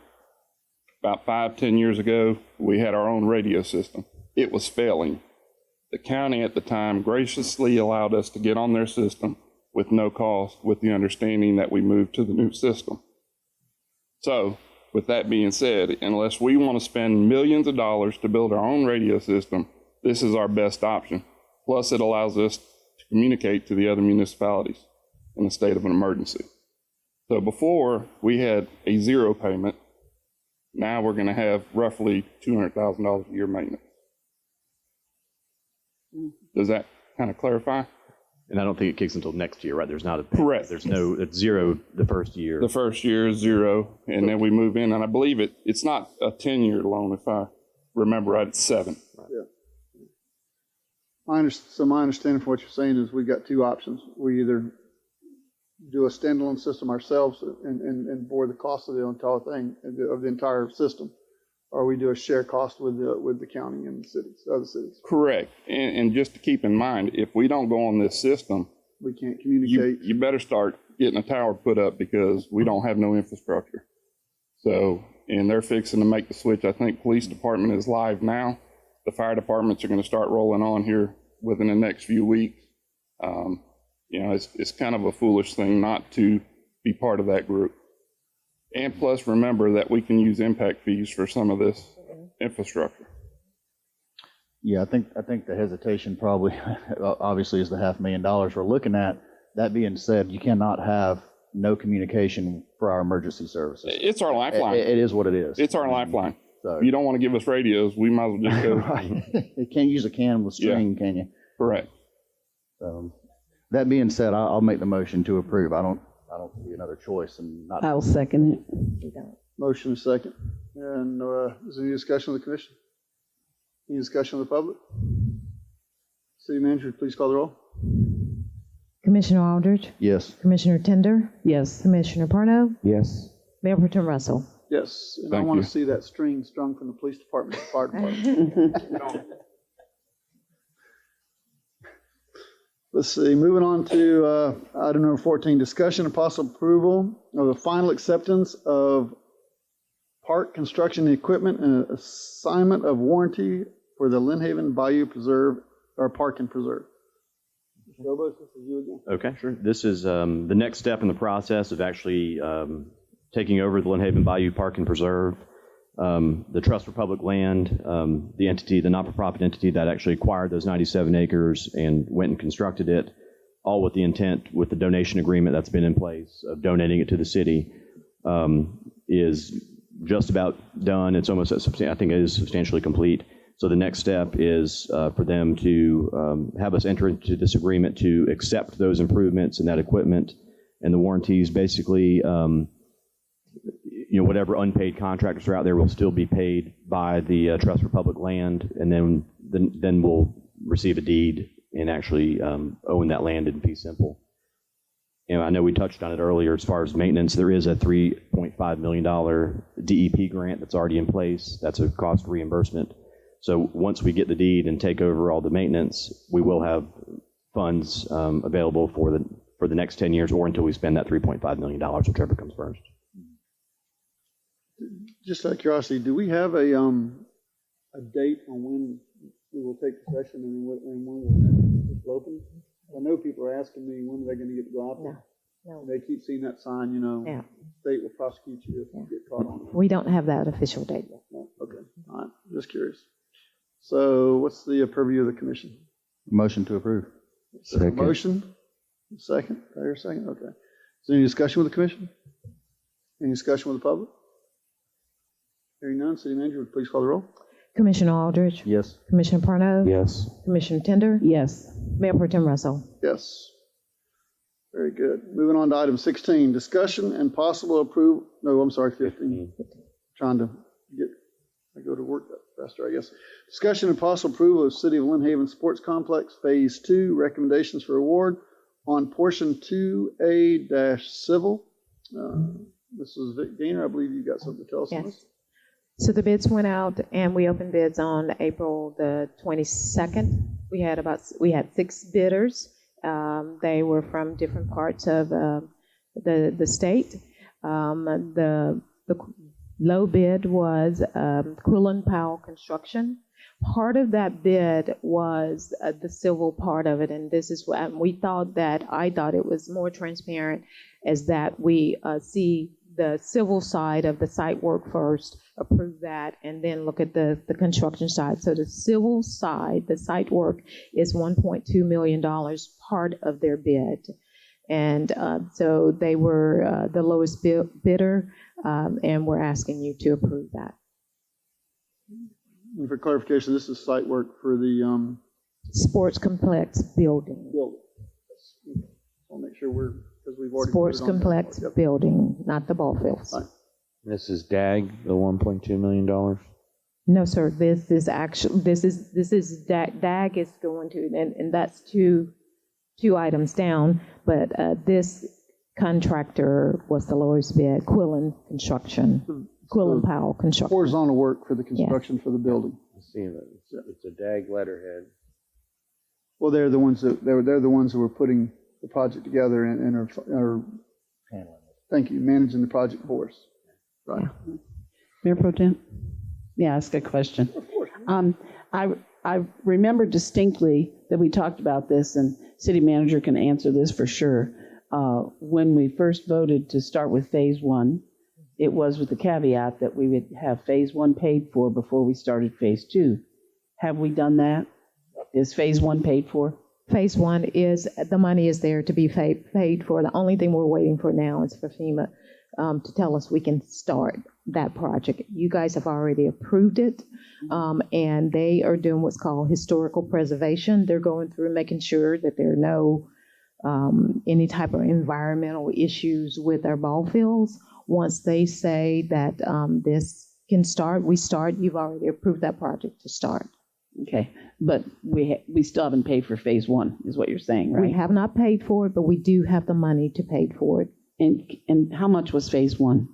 [SPEAKER 7] About 5-10 years ago, we had our own radio system. It was failing. The county at the time graciously allowed us to get on their system with no cost, with the understanding that we moved to the new system. So, with that being said, unless we want to spend millions of dollars to build our own radio system, this is our best option. Plus, it allows us to communicate to the other municipalities in a state of an emergency. So before, we had a zero payment. Now we're going to have roughly $200,000 a year maintenance. Does that kind of clarify?
[SPEAKER 6] And I don't think it kicks until next year, right? There's not a payment.
[SPEAKER 7] Correct.
[SPEAKER 6] It's zero the first year.
[SPEAKER 7] The first year is zero, and then we move in, and I believe it's not a 10-year loan, if I remember right, it's 7.
[SPEAKER 4] Yeah. My understanding from what you're saying is we've got two options. We either do a standalone system ourselves and bore the cost of the entire thing, of the entire system, or we do a share cost with the county and the cities, other cities.
[SPEAKER 7] Correct. And just to keep in mind, if we don't go on this system,
[SPEAKER 4] we can't communicate.
[SPEAKER 7] You better start getting a tower put up because we don't have no infrastructure. So, and they're fixing to make the switch. I think police department is live now. The fire departments are going to start rolling on here within the next few weeks. It's kind of a foolish thing not to be part of that group. And plus, remember that we can use impact fees for some of this infrastructure.
[SPEAKER 1] Yeah, I think the hesitation probably, obviously, is the $500,000 we're looking at. That being said, you cannot have no communication for our emergency services.
[SPEAKER 7] It's our lifeline.
[SPEAKER 1] It is what it is.
[SPEAKER 7] It's our lifeline.
[SPEAKER 1] So,
[SPEAKER 7] if you don't want to give us radios, we might as well just go.
[SPEAKER 1] Right. You can't use a can with string, can you?
[SPEAKER 7] Correct.
[SPEAKER 1] That being said, I'll make the motion to approve. I don't see another choice and not.
[SPEAKER 2] I'll second it.
[SPEAKER 4] Motion is second. And is there any discussion with the commission? Any discussion with the public? City manager, please call the roll.
[SPEAKER 5] Commissioner Aldridge?
[SPEAKER 1] Yes.
[SPEAKER 5] Commissioner Tender?
[SPEAKER 2] Yes.
[SPEAKER 5] Commissioner Parno?
[SPEAKER 3] Yes.
[SPEAKER 5] Mayor Pro Tem Russell?
[SPEAKER 4] Yes, and I
[SPEAKER 7] Thank
[SPEAKER 4] want
[SPEAKER 7] you.
[SPEAKER 4] to see that string strung from the police department to the fire department. Let's see, moving on to item number 14, discussion and possible approval of the final acceptance of park construction equipment and assignment of warranty for the Lynn Haven Bayou Preserve, or Park and Preserve. Mr. Robos, this is you again.
[SPEAKER 6] Okay, sure. This is the next step in the process of actually taking over the Lynn Haven Bayou Park and Preserve. The Trust for Public Land, the not-for-profit entity that actually acquired those 97 acres and went and constructed it, all with the intent, with the donation agreement that's been in place of donating it to the city, is just about done. It's almost, I think it is substantially complete. So the next step is for them to have us enter into this agreement to accept those improvements and that equipment And the warranties basically, whatever unpaid contractors are out there will still be paid by the Trust for Public Land, and then we'll receive a deed and actually own that land in fee simple. I know we touched on it earlier as far as maintenance. There is a $3.5 million DEP grant that's already in place. That's a cost reimbursement. So once we get the deed and take over all the maintenance, we will have funds available for the next 10 years or until we spend that $3.5 million, whichever comes first.
[SPEAKER 4] Just out of curiosity, do we have a date on when we will take possession and when we'll open? I know people are asking me, when are they going to get to go out there?
[SPEAKER 5] No.
[SPEAKER 4] They keep seeing that sign,
[SPEAKER 5] Yeah.
[SPEAKER 4] state will prosecute you if you get caught on it.
[SPEAKER 5] We don't have that official date yet.
[SPEAKER 4] No? Okay, all right, just curious. So what's the purview of the commission?
[SPEAKER 1] Motion to approve.
[SPEAKER 8] Second.
[SPEAKER 4] Motion, second, Taylor, second, okay. Is there any discussion with the commission? Any discussion with the public? Hearing none, city manager, would you please call the roll?
[SPEAKER 5] Commissioner Aldridge.
[SPEAKER 1] Yes.
[SPEAKER 5] Commissioner Parno.
[SPEAKER 3] Yes.
[SPEAKER 5] Commissioner Tender.
[SPEAKER 2] Yes.
[SPEAKER 5] Mayor Pro Tem Russell.
[SPEAKER 4] Yes. Very good. Moving on to item 16, discussion and possible approval, no, I'm sorry, 15. Trying to I go to work that faster, I guess. Discussion and possible approval of City of Lynn Haven Sports Complex Phase 2, recommendations for award on portion 2A-civil. This is Vic Gainer. I believe you got something to tell us on this.
[SPEAKER 5] Yes. So the bids went out, and we opened bids on April the 22nd. We had 6 bidders. They were from different parts of the state. The low bid was Quillen Powell Construction. Part of that bid was the civil part of it, and this is what I thought it was more transparent, as that we see the civil side of the site work first, approve that, and then look at the construction side. So the civil side, the site work, is $1.2 million, part of their bid. And so they were the lowest bidder, and we're asking you to approve that.
[SPEAKER 4] And for clarification, this is site work for the
[SPEAKER 5] Sports complex building.
[SPEAKER 4] building. I'll make sure because we've already.
[SPEAKER 5] Sports
[SPEAKER 4] voted on that.
[SPEAKER 5] complex
[SPEAKER 4] Yep.
[SPEAKER 5] building, not the ball fields.
[SPEAKER 4] Fine.
[SPEAKER 3] This is DAG, the $1.2 million.
[SPEAKER 5] No, sir. This is DAG is going to, and that's two items down. But this contractor was the lowest bid. Quillen Construction, Quillen Powell Construction.
[SPEAKER 4] Horizontal work for the construction for the building.
[SPEAKER 3] I see it. It's a DAG letterhead.
[SPEAKER 4] Well, they're the ones that they're the ones who were putting the project together and are handling it. Thank you, managing the project for us. Right.
[SPEAKER 2] Yeah. Mayor Pro Tem? Yeah, ask a question.
[SPEAKER 4] Of course.
[SPEAKER 2] I remember distinctly that we talked about this, and city manager can answer this for sure. When we first voted to start with phase 1, it was with the caveat that we would have phase 1 paid for before we started phase 2. Have we done that? Is phase 1 paid for?
[SPEAKER 5] Phase 1 is, the money is there to be paid for. The only thing we're waiting for now is for FEMA to tell us we can start that project. You guys have already approved it, and they are doing what's called historical preservation. They're going through making sure that there are no any type of environmental issues with our ball fields. Once they say that this can start, we start. You've already approved that project to start.
[SPEAKER 2] Okay, but we still haven't paid for phase 1, is what you're saying, right?
[SPEAKER 5] We have not paid for it, but we do have the money to pay for it.
[SPEAKER 2] And how much was phase 1?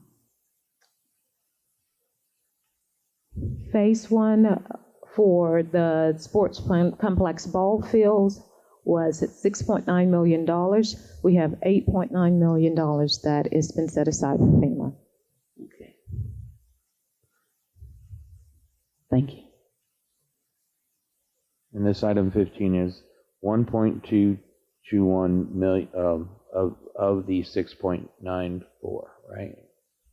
[SPEAKER 5] Phase 1 for the sports complex ball fields was at $6.9 million. We have $8.9 million that has been set aside for FEMA.
[SPEAKER 2] Okay. Thank you.
[SPEAKER 3] And this item 15 is 1.221 million of the 6.94, right?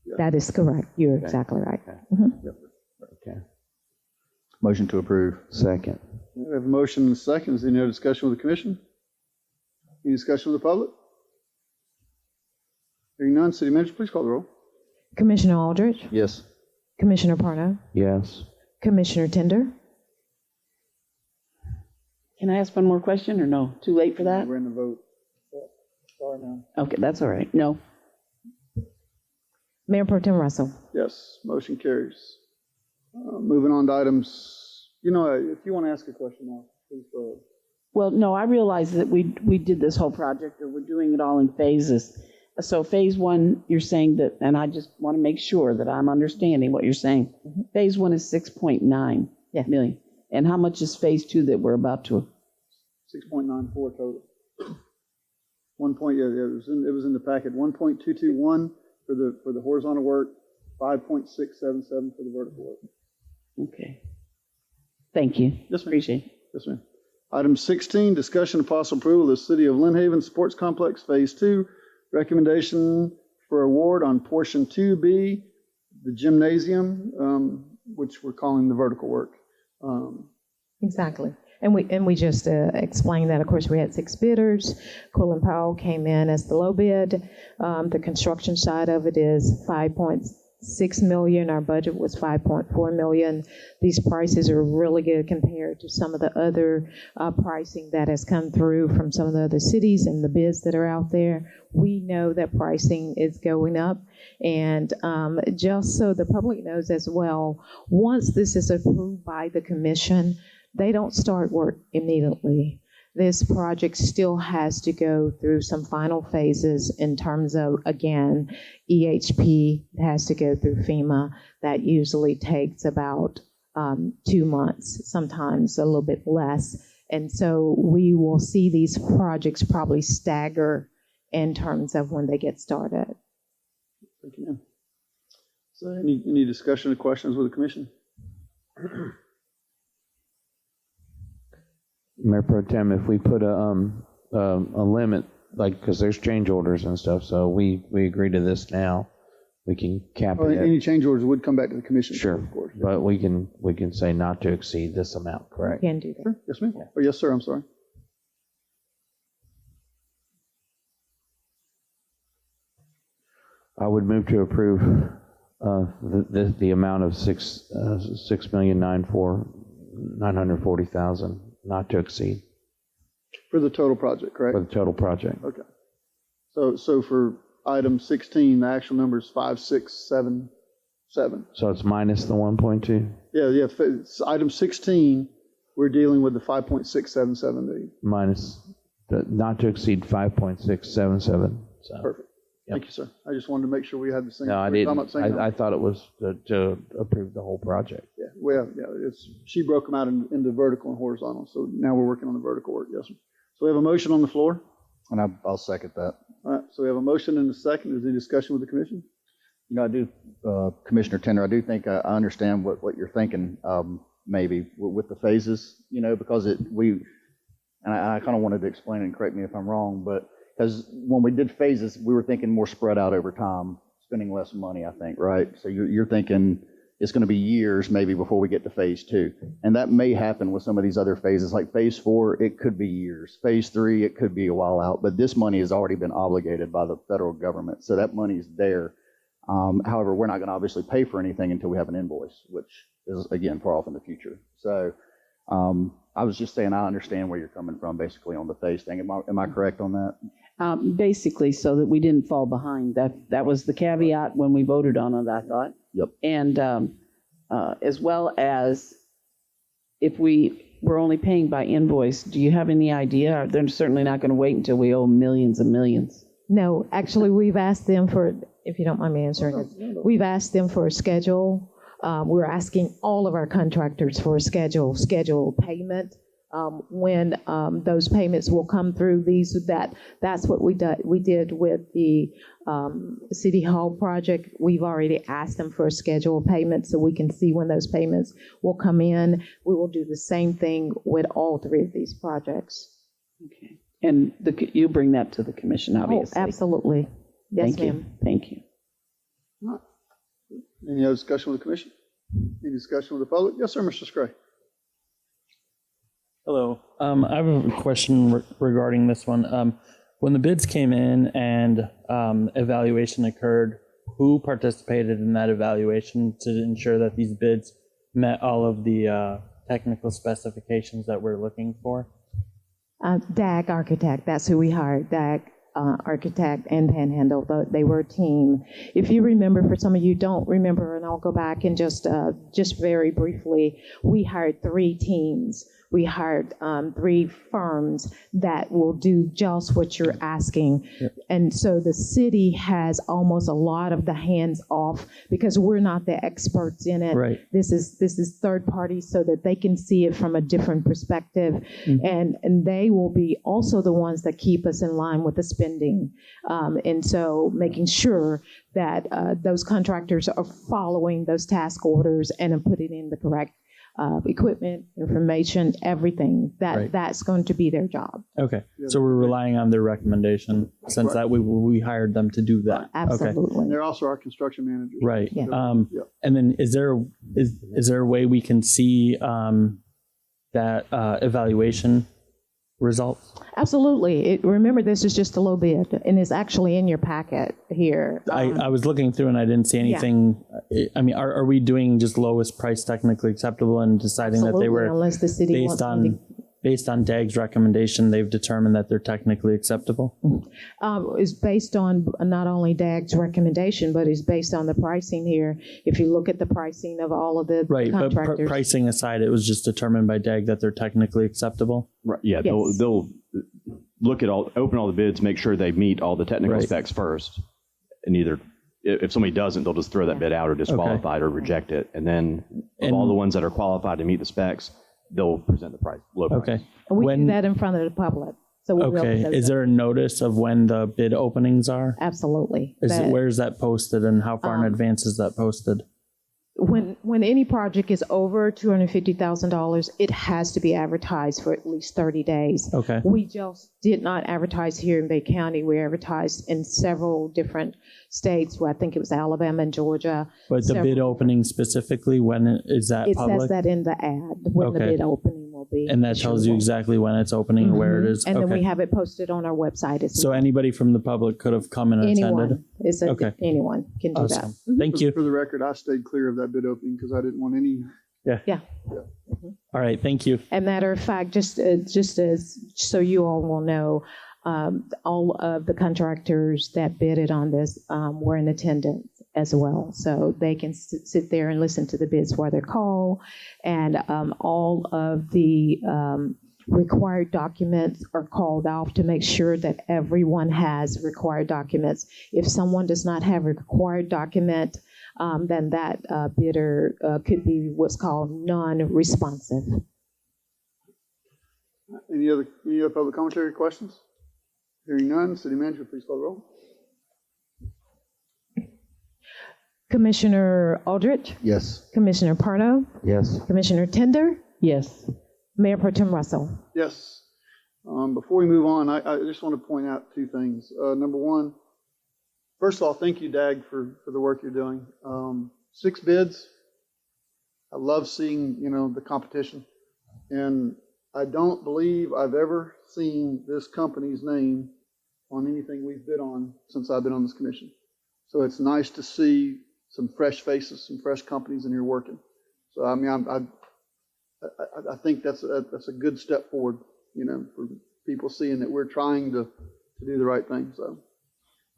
[SPEAKER 4] Yeah.
[SPEAKER 5] That is correct. You're
[SPEAKER 3] Okay.
[SPEAKER 5] exactly right.
[SPEAKER 3] Okay.
[SPEAKER 5] Mhm.
[SPEAKER 3] Okay.
[SPEAKER 1] Motion to approve.
[SPEAKER 3] Second.
[SPEAKER 4] We have a motion and a second. Is there any other discussion with the commission? Any discussion with the public? Hearing none, city manager, please call the roll.
[SPEAKER 5] Commissioner Aldridge,
[SPEAKER 1] Yes.
[SPEAKER 5] Commissioner Parno,
[SPEAKER 3] Yes.
[SPEAKER 5] Commissioner Tender.
[SPEAKER 2] Can I ask one more question, or no? Too late for that?
[SPEAKER 4] We're in the vote. Sorry, ma'am.
[SPEAKER 2] Okay, that's all right. No.
[SPEAKER 5] Mayor Pro Tem Russell.
[SPEAKER 4] Yes, motion carries. Moving on to items, if you want to ask a question now, please go ahead.
[SPEAKER 2] Well, no, I realize that we did this whole project, or we're doing it all in phases. So phase one, you're saying that, and I just want to make sure that I'm understanding what you're saying. Phase one is 6.9 million. And how much is phase two that we're about to?
[SPEAKER 4] 6.94 total. 1 point, yeah, it was in the packet. 1.221 for the horizontal work, 5.677 for the vertical work.
[SPEAKER 2] Okay. Thank you.
[SPEAKER 4] Yes, ma'am.
[SPEAKER 2] Appreciate it.
[SPEAKER 4] Yes, ma'am. Item 16, discussion of possible approval of the City of Lynn Haven Sports Complex Phase 2. Recommendation for award on portion 2B, the gymnasium, which we're calling the vertical work.
[SPEAKER 5] Exactly. And we just explained that. Of course, we had 6 bidders. Quill & Powell came in as the low bid. The construction side of it is $5.6 million. Our budget was $5.4 million. These prices are really good compared to some of the other pricing that has come through from some of the other cities and the bids that are out there. We know that pricing is going up. And just so the public knows as well, once this is approved by the commission, they don't start work immediately. This project still has to go through some final phases in terms of, again, EHP has to go through FEMA. That usually takes about 2 months, sometimes a little bit less. And so we will see these projects probably stagger in terms of when they get started.
[SPEAKER 4] Thank you, ma'am. So any discussion or questions with the commission?
[SPEAKER 3] Mayor Pro Tem, if we put a limit, like, because there's change orders and stuff, so we agree to this now, we can cap it.
[SPEAKER 4] Any change orders would come back to the commission.
[SPEAKER 3] Sure,
[SPEAKER 4] of course.
[SPEAKER 3] but we can say not to exceed this amount, correct?
[SPEAKER 5] You can do that.
[SPEAKER 4] Sure. Yes, ma'am. Oh, yes, sir. I'm sorry.
[SPEAKER 3] I would move to approve the amount of $6,940,000, not to exceed,
[SPEAKER 4] For the total project, correct?
[SPEAKER 3] for the total project.
[SPEAKER 4] Okay. So for item 16, the actual number is 5677.
[SPEAKER 3] So it's minus the 1.2?
[SPEAKER 4] Yeah. Item 16, we're dealing with the 5.677 million.
[SPEAKER 3] Minus, not to exceed 5.677. So.
[SPEAKER 4] Perfect.
[SPEAKER 3] Yep.
[SPEAKER 4] Thank you, sir. I just wanted to make sure we had the same.
[SPEAKER 3] No, I
[SPEAKER 4] we're talking
[SPEAKER 3] didn't.
[SPEAKER 4] about the same number.
[SPEAKER 3] I thought it was to approve the whole project.
[SPEAKER 4] Yeah, well, yeah, she broke them out into vertical and horizontal. So now we're working on the vertical work. Yes, sir. So we have a motion on the floor.
[SPEAKER 1] And I'll second that.
[SPEAKER 4] All right. So we have a motion and a second. Is there any discussion with the commission?
[SPEAKER 1] I do, Commissioner Tender, I do think I understand what you're thinking, maybe with the phases, because I kind of wanted to explain it, and correct me if I'm wrong, but because when we did phases, we were thinking more spread out over time, spending less money, I think, right? So you're thinking it's going to be years maybe before we get to phase 2. And that may happen with some of these other phases, like phase 4, it could be years. Phase 3, it could be a while out, but this money has already been obligated by the federal government. So that money is there. However, we're not going to obviously pay for anything until we have an invoice, which is, again, far off in the future. So I was just saying I understand where you're coming from, basically, on the phase thing. Am I correct on that?
[SPEAKER 2] Basically, so that we didn't fall behind. That was the caveat when we voted on it, I thought.
[SPEAKER 1] Yep.
[SPEAKER 2] And as well as if we were only paying by invoice, do you have any idea? They're certainly not going to wait until we owe millions and millions.
[SPEAKER 5] No, actually, we've asked them for, if you don't mind me answering it, we've asked them for a schedule. We're asking all of our contractors for a schedule payment. When those payments will come through, that's what we did with the City Hall project. We've already asked them for a schedule of payments so we can see when those payments will come in. We will do the same thing with all 3 of these projects.
[SPEAKER 2] Okay. And you bring that to the commission, obviously.
[SPEAKER 5] Oh, absolutely. Yes, ma'am.
[SPEAKER 2] Thank you.
[SPEAKER 4] All right. Any other discussion with the commission? Any discussion with the public? Yes, sir, Mr. Scray.
[SPEAKER 11] Hello. I have a question regarding this one. When the bids came in and evaluation occurred, who participated in that evaluation to ensure that these bids met all of the technical specifications that we're looking for?
[SPEAKER 5] DAG Architect, that's who we hired. DAG Architect and Panhandle. They were a team. If you remember, for some of you don't remember, and I'll go back and just very briefly, we hired 3 teams. We hired 3 firms that will do just what you're asking.
[SPEAKER 11] Yep.
[SPEAKER 5] And so the city has almost a lot of the hands off because we're not the experts in it.
[SPEAKER 11] Right.
[SPEAKER 5] This is third party so that they can see it from a different perspective. And they will be also the ones that keep us in line with the spending. And so making sure that those contractors are following those task orders and are putting in the correct equipment, information, everything. That's going to be their job.
[SPEAKER 11] Okay. So we're relying on their recommendation since that we hired them to do that.
[SPEAKER 5] Absolutely.
[SPEAKER 4] And they're also our construction managers.
[SPEAKER 11] Right.
[SPEAKER 5] Yeah.
[SPEAKER 11] And then is there a way we can see that evaluation results?
[SPEAKER 5] Absolutely. Remember, this is just a low bid, and it's actually in your packet here.
[SPEAKER 11] I was looking through and I didn't see anything. I mean, are we doing just lowest price technically acceptable and deciding that they were
[SPEAKER 5] unless the city
[SPEAKER 11] based on DAG's recommendation, they've determined that they're technically acceptable?
[SPEAKER 5] It's based on not only DAG's recommendation, but it's based on the pricing here. If you look at the pricing of all of the
[SPEAKER 11] Right, but
[SPEAKER 5] contractors.
[SPEAKER 11] pricing aside, it was just determined by DAG that they're technically acceptable?
[SPEAKER 6] Right, yeah,
[SPEAKER 5] Yes.
[SPEAKER 6] they'll look at open all the bids, make sure they meet all the technical
[SPEAKER 11] Right.
[SPEAKER 6] specs first, and either if somebody doesn't, they'll just throw that bid out or disqualify it or reject it, and then of all the ones that are qualified to meet the specs, they'll present the price, low price.
[SPEAKER 11] Okay.
[SPEAKER 5] And we do that in front of the public. So we will
[SPEAKER 11] Okay,
[SPEAKER 5] put those
[SPEAKER 11] is
[SPEAKER 5] up.
[SPEAKER 11] there a notice of when the bid openings are?
[SPEAKER 5] Absolutely.
[SPEAKER 11] Where is that posted and how far in advance is that posted?
[SPEAKER 5] When any project is over $250,000, it has to be advertised for at least 30 days.
[SPEAKER 11] Okay.
[SPEAKER 5] We just did not advertise here in Bay County. We advertised in several different states. Well, I think it was Alabama and Georgia.
[SPEAKER 11] But the bid opening specifically, when is that
[SPEAKER 5] It
[SPEAKER 11] public?
[SPEAKER 5] says that in the ad, when the
[SPEAKER 11] Okay.
[SPEAKER 5] bid opening will be.
[SPEAKER 11] And that tells you exactly when it's opening and where it is?
[SPEAKER 5] And then
[SPEAKER 11] Okay.
[SPEAKER 5] we have it posted on our website as
[SPEAKER 11] So
[SPEAKER 5] well.
[SPEAKER 11] anybody from the public could have come and attended?
[SPEAKER 5] Anyone. Anyone can do that.
[SPEAKER 11] Awesome. Thank you.
[SPEAKER 4] For the record, I stayed clear of that bid opening because I didn't want any.
[SPEAKER 5] Yeah.
[SPEAKER 11] All right, thank you.
[SPEAKER 5] And matter of fact, just as so you all will know, all of the contractors that bidded on this were in attendance as well. So they can sit there and listen to the bids while they're called. And all of the required documents are called off to make sure that everyone has required documents. If someone does not have a required document, then that bidder could be what's called non-responsive.
[SPEAKER 4] Any other public commentary questions? Hearing none, city manager, please call the roll.
[SPEAKER 5] Commissioner Aldrich,
[SPEAKER 1] Yes.
[SPEAKER 5] Commissioner Pardo,
[SPEAKER 1] Yes.
[SPEAKER 5] Commissioner Tender,
[SPEAKER 2] Yes.
[SPEAKER 5] Mayor Pro Tem Russell.
[SPEAKER 4] Yes. Before we move on, I just want to point out 2 things. Number one, first of all, thank you, DAG, for the work you're doing. 6 bids. I love seeing, the competition. And I don't believe I've ever seen this company's name on anything we've bid on since I've been on this commission. So it's nice to see some fresh faces, some fresh companies in here working. So, I mean, I think that's a good step forward, for people seeing that we're trying to do the right thing. So,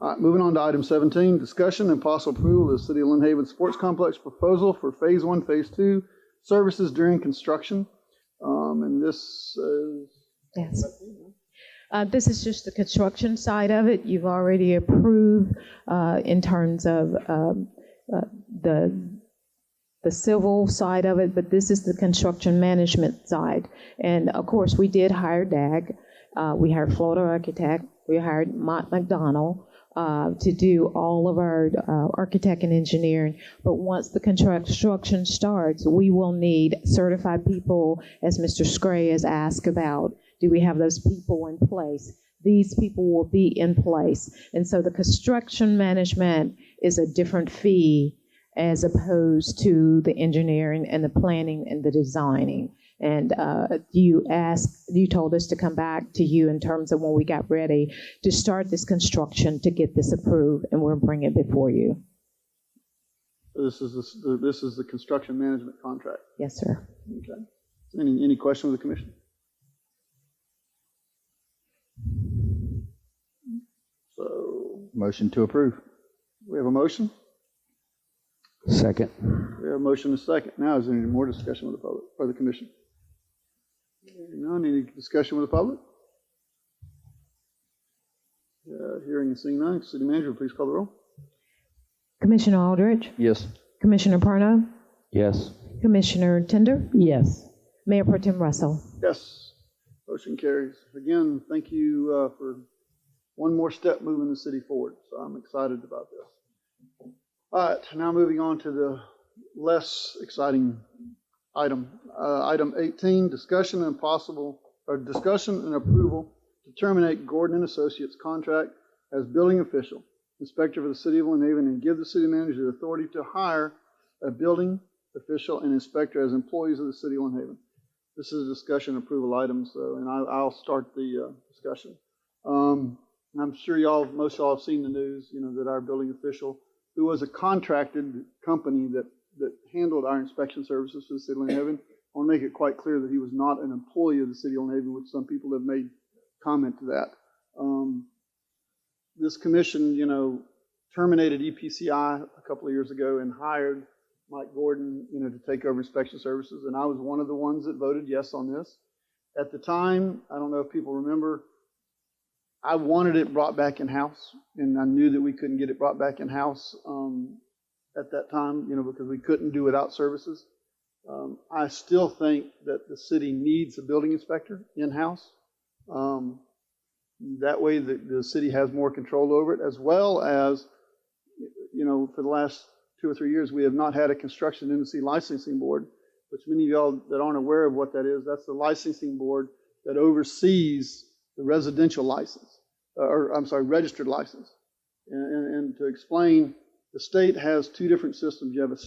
[SPEAKER 4] all right, moving on to item 17, discussion and possible approval of the City of Lynn Haven Sports Complex proposal for Phase 1, Phase 2 services during construction. And this is...
[SPEAKER 5] Yes. This is just the construction side of it. You've already approved in terms of the civil side of it, but this is the construction management side. And of course, we did hire DAG. We hired Florida Architect. We hired Mott McDonald to do all of our architect and engineering. But once the construction starts, we will need certified people, as Mr. Scray has asked about. Do we have those people in place? These people will be in place. And so the construction management is a different fee as opposed to the engineering and the planning and the designing. And you told us to come back to you in terms of when we got ready to start this construction to get this approved, and we'll bring it before you.
[SPEAKER 4] This is the construction management contract.
[SPEAKER 5] Yes, sir.
[SPEAKER 4] Okay. Any questions of the commission?
[SPEAKER 1] Motion to approve.
[SPEAKER 4] We have a motion.
[SPEAKER 3] Second.
[SPEAKER 4] We have a motion and a second. Now, is there any more discussion with the public or the commission? None. Any discussion with the public? Hearing and seeing none. City Manager, please call the roll.
[SPEAKER 5] Commissioner Aldridge,
[SPEAKER 1] Yes.
[SPEAKER 5] Commissioner Parno,
[SPEAKER 3] Yes.
[SPEAKER 5] Commissioner Tender,
[SPEAKER 2] Yes.
[SPEAKER 5] Mayor Pro Tem Russell.
[SPEAKER 4] Yes. Motion carries. Again, thank you for one more step moving the city forward. So I'm excited about this. All right, now moving on to the less exciting item. Item 18, discussion and approval to terminate Gordon and Associates contract as building official, inspector for the city of Lynn Haven, and give the city manager the authority to hire a building official and inspector as employees of the city of Lynn Haven. This is a discussion and approval item, and I'll start the discussion. I'm sure most of y'all have seen the news, that our building official, who was a contracted company that handled our inspection services for the city of Lynn Haven, I want to make it quite clear that he was not an employee of the city of Lynn Haven, which some people have made comment to that. This commission, terminated EPCI a couple of years ago and hired Mike Gordon, to take over inspection services, and I was one of the ones that voted yes on this. At the time, I don't know if people remember, I wanted it brought back in-house, and I knew that we couldn't get it brought back in-house at that time, because we couldn't do without services. I still think that the city needs a building inspector in-house. That way the city has more control over it, as well as, for the last 2 or 3 years, we have not had a construction industry licensing board, which many of y'all that aren't aware of what that is, that's the licensing board that oversees the residential license, registered license. And to explain, the state has 2 different systems. You have a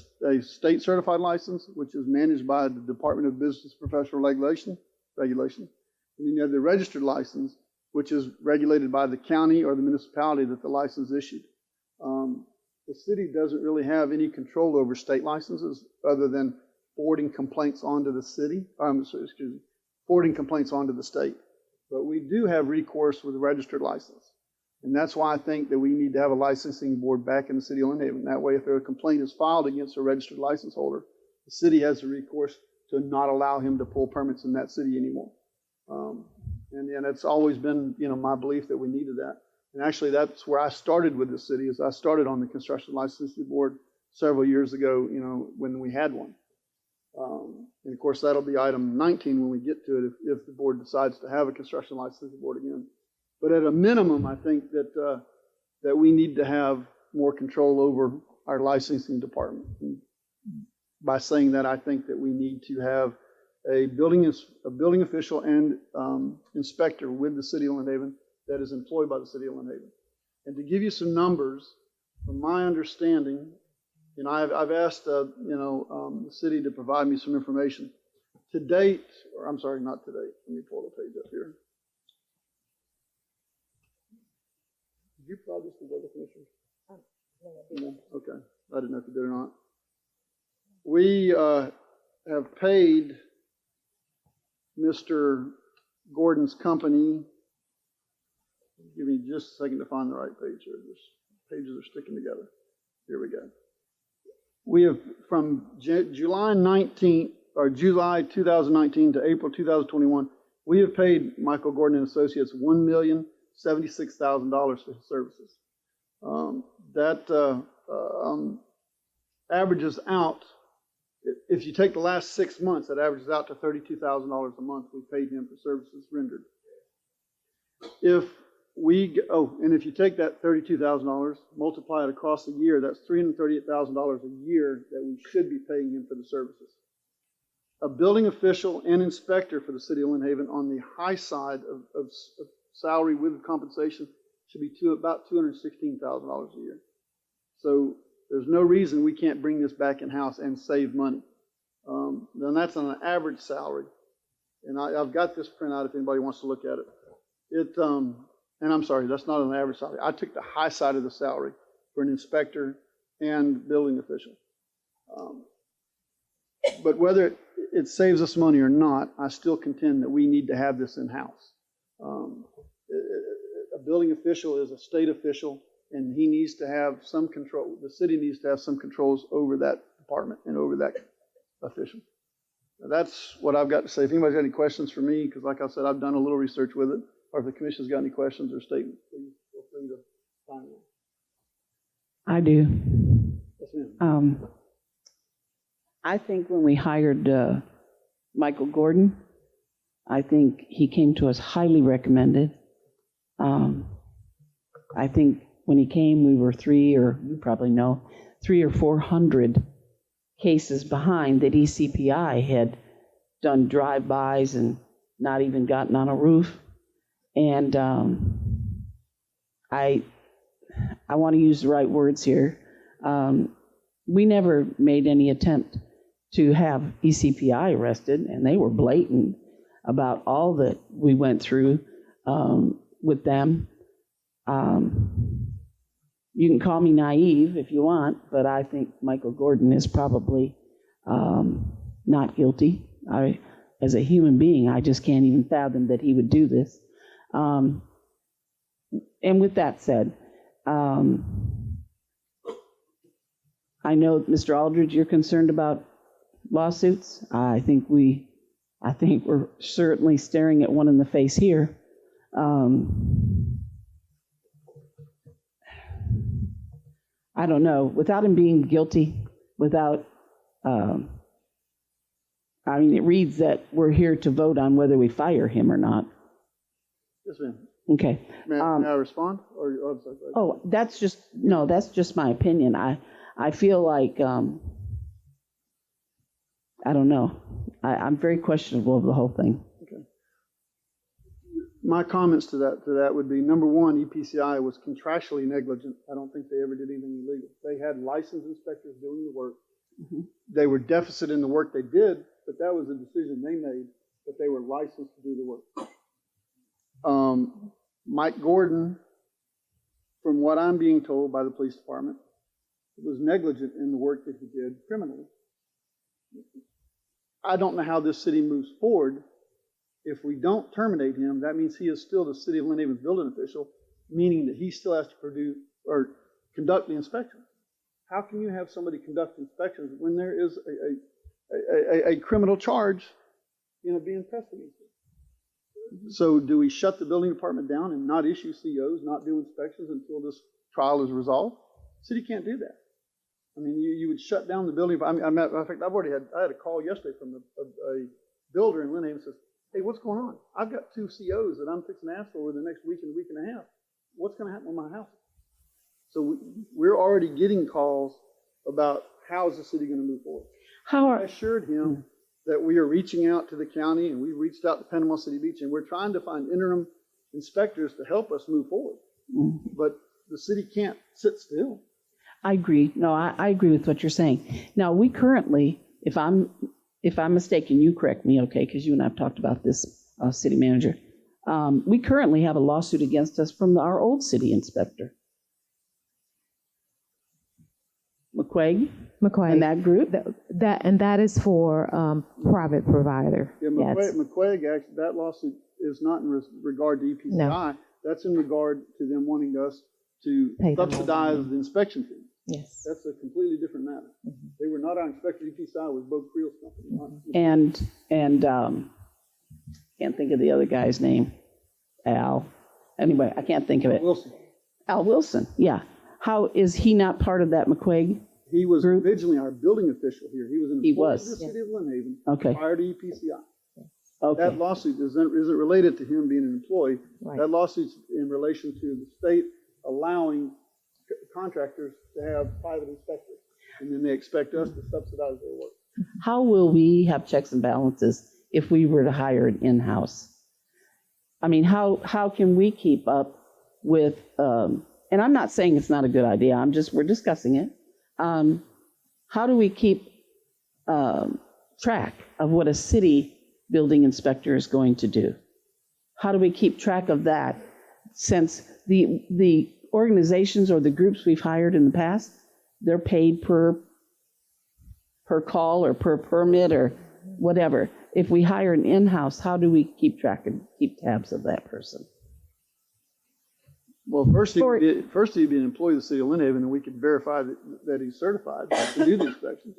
[SPEAKER 4] state certified license, which is managed by the Department of Business Professional Regulation, and then you have the registered license, which is regulated by the county or the municipality that the license issued. The city doesn't really have any control over state licenses other than forwarding complaints onto the city, forwarding complaints onto the state. But we do have recourse with a registered license. And that's why I think that we need to have a licensing board back in the city of Lynn Haven. That way, if a complaint is filed against a registered license holder, the city has the recourse to not allow him to pull permits in that city anymore. And it's always been, my belief that we needed that. And actually, that's where I started with the city, is I started on the construction licensing board several years ago, when we had one. And of course, that'll be item 19 when we get to it, if the board decides to have a construction licensing board again. But at a minimum, I think that that we need to have more control over our licensing department. And by saying that, I think that we need to have a building official and inspector with the city of Lynn Haven that is employed by the city of Lynn Haven. And to give you some numbers, from my understanding, I've asked the city to provide me some information. To date, or I'm sorry, not to date. Let me pull the page up here. Did you provide this to the other commissioners? No. Okay, I didn't know if you did or not. We have paid Mr. Gordon's company. Give me just a second to find the right page here. These pages are sticking together. Here we go. We have, from July 2019 to April 2021, we have paid Michael Gordon and Associates $1,076,000 for his services. That averages out, if you take the last 6 months, that averages out to $32,000 a month we paid him for services rendered. And if you take that $32,000, multiply it across the year, that's $338,000 a year that we should be paying him for the services. A building official and inspector for the city of Lynn Haven on the high side of salary with compensation should be about $216,000 a year. So there's no reason we can't bring this back in-house and save money. Then that's on an average salary. And I've got this printout if anybody wants to look at it. And I'm sorry, that's not an average salary. I took the high side of the salary for an inspector and building official. But whether it saves us money or not, I still contend that we need to have this in-house. A building official is a state official and he needs to have some control. The city needs to have some controls over that department and over that official. Now, that's what I've got to say. If anybody's got any questions for me, because like I said, I've done a little research with it, or if the commission's got any questions or statements, please feel free to find them.
[SPEAKER 2] I do.
[SPEAKER 4] Yes, ma'am.
[SPEAKER 2] I think when we hired Michael Gordon, I think he came to us highly recommended. I think when he came, we were 300 or 400 cases behind that ECPI had done drive-bys and not even gotten on a roof. And I want to use the right words here. We never made any attempt to have ECPI arrested, and they were blatant about all that we went through with them. You can call me naive if you want, but I think Michael Gordon is probably not guilty. As a human being, I just can't even fathom that he would do this. And with that said, I know, Mr. Aldridge, you're concerned about lawsuits. I think we're certainly staring at one in the face here. I don't know. Without him being guilty, it reads that we're here to vote on whether we fire him or not.
[SPEAKER 4] Yes, ma'am.
[SPEAKER 2] Okay.
[SPEAKER 4] May I respond? I'm sorry.
[SPEAKER 2] Oh, that's just my opinion. I feel like, I don't know. I'm very questionable of the whole thing.
[SPEAKER 4] Okay. My comments to that would be, number one, EPCI was contractually negligent. I don't think they ever did anything illegal. They had licensed inspectors doing the work. Mm-hmm. They were deficit in the work they did, but that was a decision they made, but they were licensed to do the work. Mike Gordon, from what I'm being told by the police department, was negligent in the work that he did criminally. I don't know how this city moves forward. If we don't terminate him, that means he is still the city of Lynn Haven's building official, meaning that he still has to produce or conduct the inspection. How can you have somebody conduct inspections when there is a criminal charge, being pressed against him? So do we shut the building department down and not issue COs, not do inspections until this trial is resolved? The city can't do that. I mean, you would shut down the building. In fact, I had a call yesterday from a builder in Lynn Haven says, hey, what's going on? I've got 2 COs that I'm fixing to ask for the next week and a half. What's going to happen with my house? So we're already getting calls about how is the city going to move forward. I assured him that we are reaching out to the county, and we reached out to Panama City Beach, and we're trying to find interim inspectors to help us move forward. Mm-hmm. But the city can't sit still.
[SPEAKER 2] I agree. No, I agree with what you're saying. Now, we currently, if I'm mistaken, you correct me, okay, because you and I have talked about this, city manager. We currently have a lawsuit against us from our old city inspector. McQuaig. And that group?
[SPEAKER 5] That is for private provider.
[SPEAKER 4] Yeah, McQuaig, actually, that lawsuit is not in regard to EPCI. No. That's in regard to them wanting us to subsidize the inspection fee.
[SPEAKER 5] Yes.
[SPEAKER 4] That's a completely different matter. Mm-hmm. They were not our inspector. EPCI was Bob Creel's company.
[SPEAKER 2] And can't think of the other guy's name. Al. Anyway, I can't think of it.
[SPEAKER 4] Wilson.
[SPEAKER 2] Al Wilson, yeah. How is he not part of that McQuaig?
[SPEAKER 4] He was originally our building official here. He was an employee of the city of Lynn Haven prior to EPCI. Okay. That lawsuit isn't related to him being an employee. Right. That lawsuit's in relation to the state allowing contractors to have private inspectors, and then they expect us to subsidize their work.
[SPEAKER 2] How will we have checks and balances if we were to hire an in-house? I mean, how can we keep up with, and I'm not saying it's not a good idea, we're discussing it. How do we keep track of what a city building inspector is going to do? How do we keep track of that, since the organizations or the groups we've hired in the past, they're paid per call or per permit or whatever. If we hire an in-house, how do we keep track and keep tabs of that person?
[SPEAKER 4] Well, first he'd be an employee of the city of Lynn Haven, and we could verify that he's certified to do the inspections.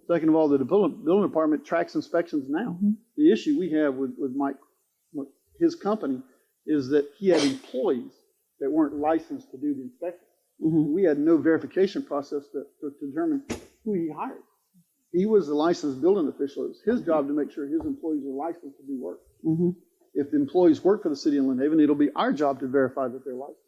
[SPEAKER 4] Second of all, the building department tracks inspections now. The issue we have with Mike, his company, is that he had employees that weren't licensed to do the inspections. We had no verification process to determine who he hired. He was the licensed building official. It was his job to make sure his employees are licensed to do work. If the employees work for the city of Lynn Haven, it'll be our job to verify that they're licensed.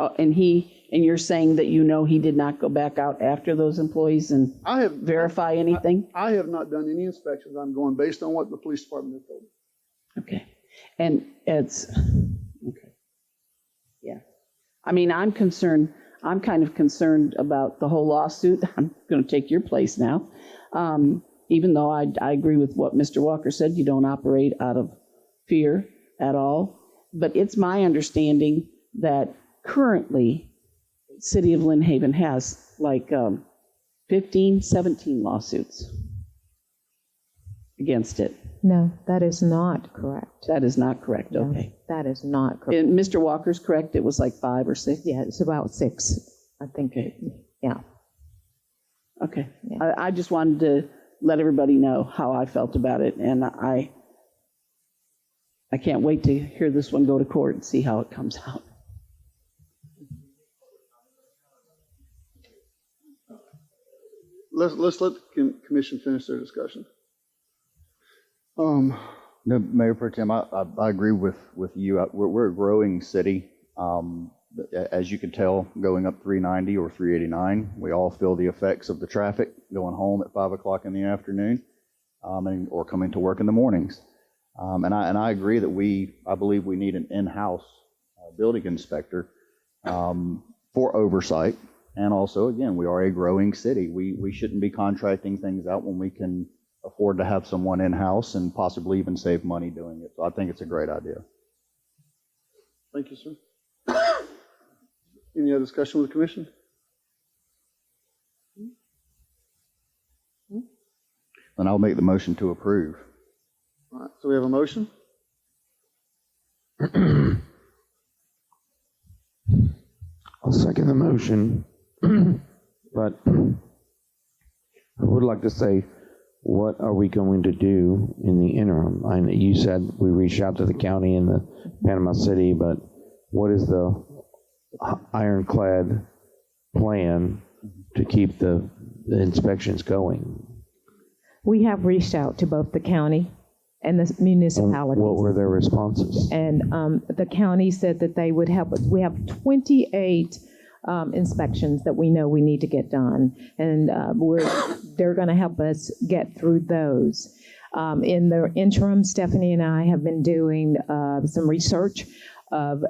[SPEAKER 2] And you're saying that he did not go back out after those employees and verify anything?
[SPEAKER 4] I have not done any inspections. I'm going based on what the police department has told me.
[SPEAKER 2] Okay. And okay. Yeah. I mean, I'm kind of concerned about the whole lawsuit. I'm going to take your place now. Even though I agree with what Mr. Walker said, you don't operate out of fear at all. But it's my understanding that currently, City of Lynn Haven has like 15, 17 lawsuits against it.
[SPEAKER 5] No, that is not correct.
[SPEAKER 2] That is not correct.
[SPEAKER 5] No,
[SPEAKER 2] okay.
[SPEAKER 5] That is not correct.
[SPEAKER 2] And Mr. Walker's correct. It was like 5 or 6.
[SPEAKER 5] Yeah, it's about 6, I think. Yeah.
[SPEAKER 2] Okay.
[SPEAKER 5] Yeah.
[SPEAKER 2] I just wanted to let everybody know how I felt about it, and I can't wait to hear this one go to court and see how it comes out.
[SPEAKER 4] Let's let the commission finish their discussion.
[SPEAKER 1] No, Mayor Pro Tem, I agree with you. We're a growing city. As you can tell, going up 390 or 389, we all feel the effects of the traffic going home at 5 o'clock in the afternoon, or coming to work in the mornings. And I agree that I believe we need an in-house building inspector for oversight. And also, again, we are a growing city. We shouldn't be contracting things out when we can afford to have someone in-house and possibly even save money doing it. So I think it's a great idea.
[SPEAKER 4] Thank you, sir. Any other discussion with the commission?
[SPEAKER 1] Then I'll make the motion to approve.
[SPEAKER 4] All right, so we have a motion.
[SPEAKER 3] I'll second the motion, but I would like to say, what are we going to do in the interim? I know you said we reached out to the county and the Panama City, but what is the ironclad plan to keep the inspections going?
[SPEAKER 5] We have reached out to both the county and the municipalities.
[SPEAKER 3] And what were their responses?
[SPEAKER 5] And the county said that they would help us. We have 28 inspections that we know we need to get done, and they're going to help us get through those. In the interim, Stephanie and I have been doing some research of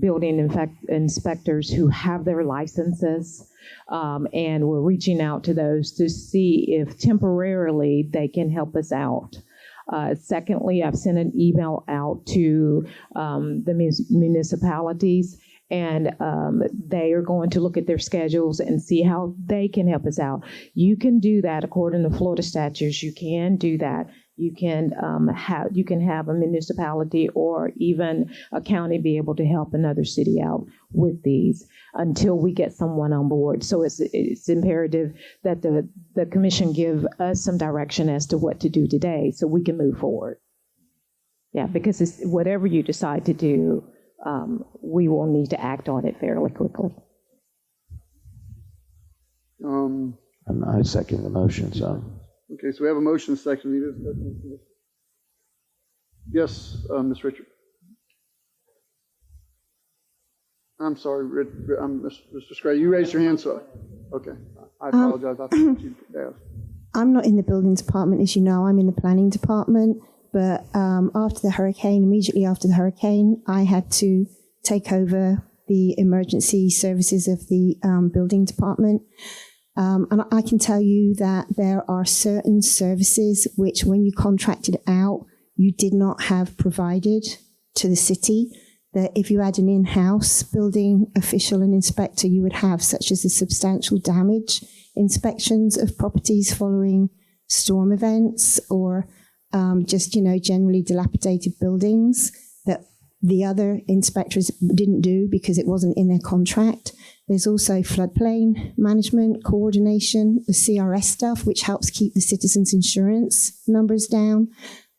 [SPEAKER 5] building inspectors who have their licenses, and we're reaching out to those to see if temporarily they can help us out. Secondly, I've sent an email out to the municipalities, and they are going to look at their schedules and see how they can help us out. You can do that according to Florida statutes. You can do that. You can have a municipality or even a county be able to help another city out with these until we get someone on board. So it's imperative that the commission give us some direction as to what to do today so we can move forward. Yeah, because it's whatever you decide to do, we will need to act on it fairly quickly.
[SPEAKER 3] And I second the motion, so.
[SPEAKER 4] Okay, so we have a motion, second. Yes, Ms. Richard. I'm sorry, Mr. Scray, you raised your hand, so, okay. I apologize, I thought you'd ask.
[SPEAKER 15] I'm not in the building department, as you know, I'm in the planning department, but immediately after the hurricane, I had to take over the emergency services of the building department. And I can tell you that there are certain services which, when you contracted out, you did not have provided to the city. That if you had an in-house building official and inspector, you would have, such as the substantial damage inspections of properties following storm events, or just, generally dilapidated buildings that the other inspectors didn't do because it wasn't in their contract. There's also floodplain management, coordination, the CRS stuff, which helps keep the citizens' insurance numbers down,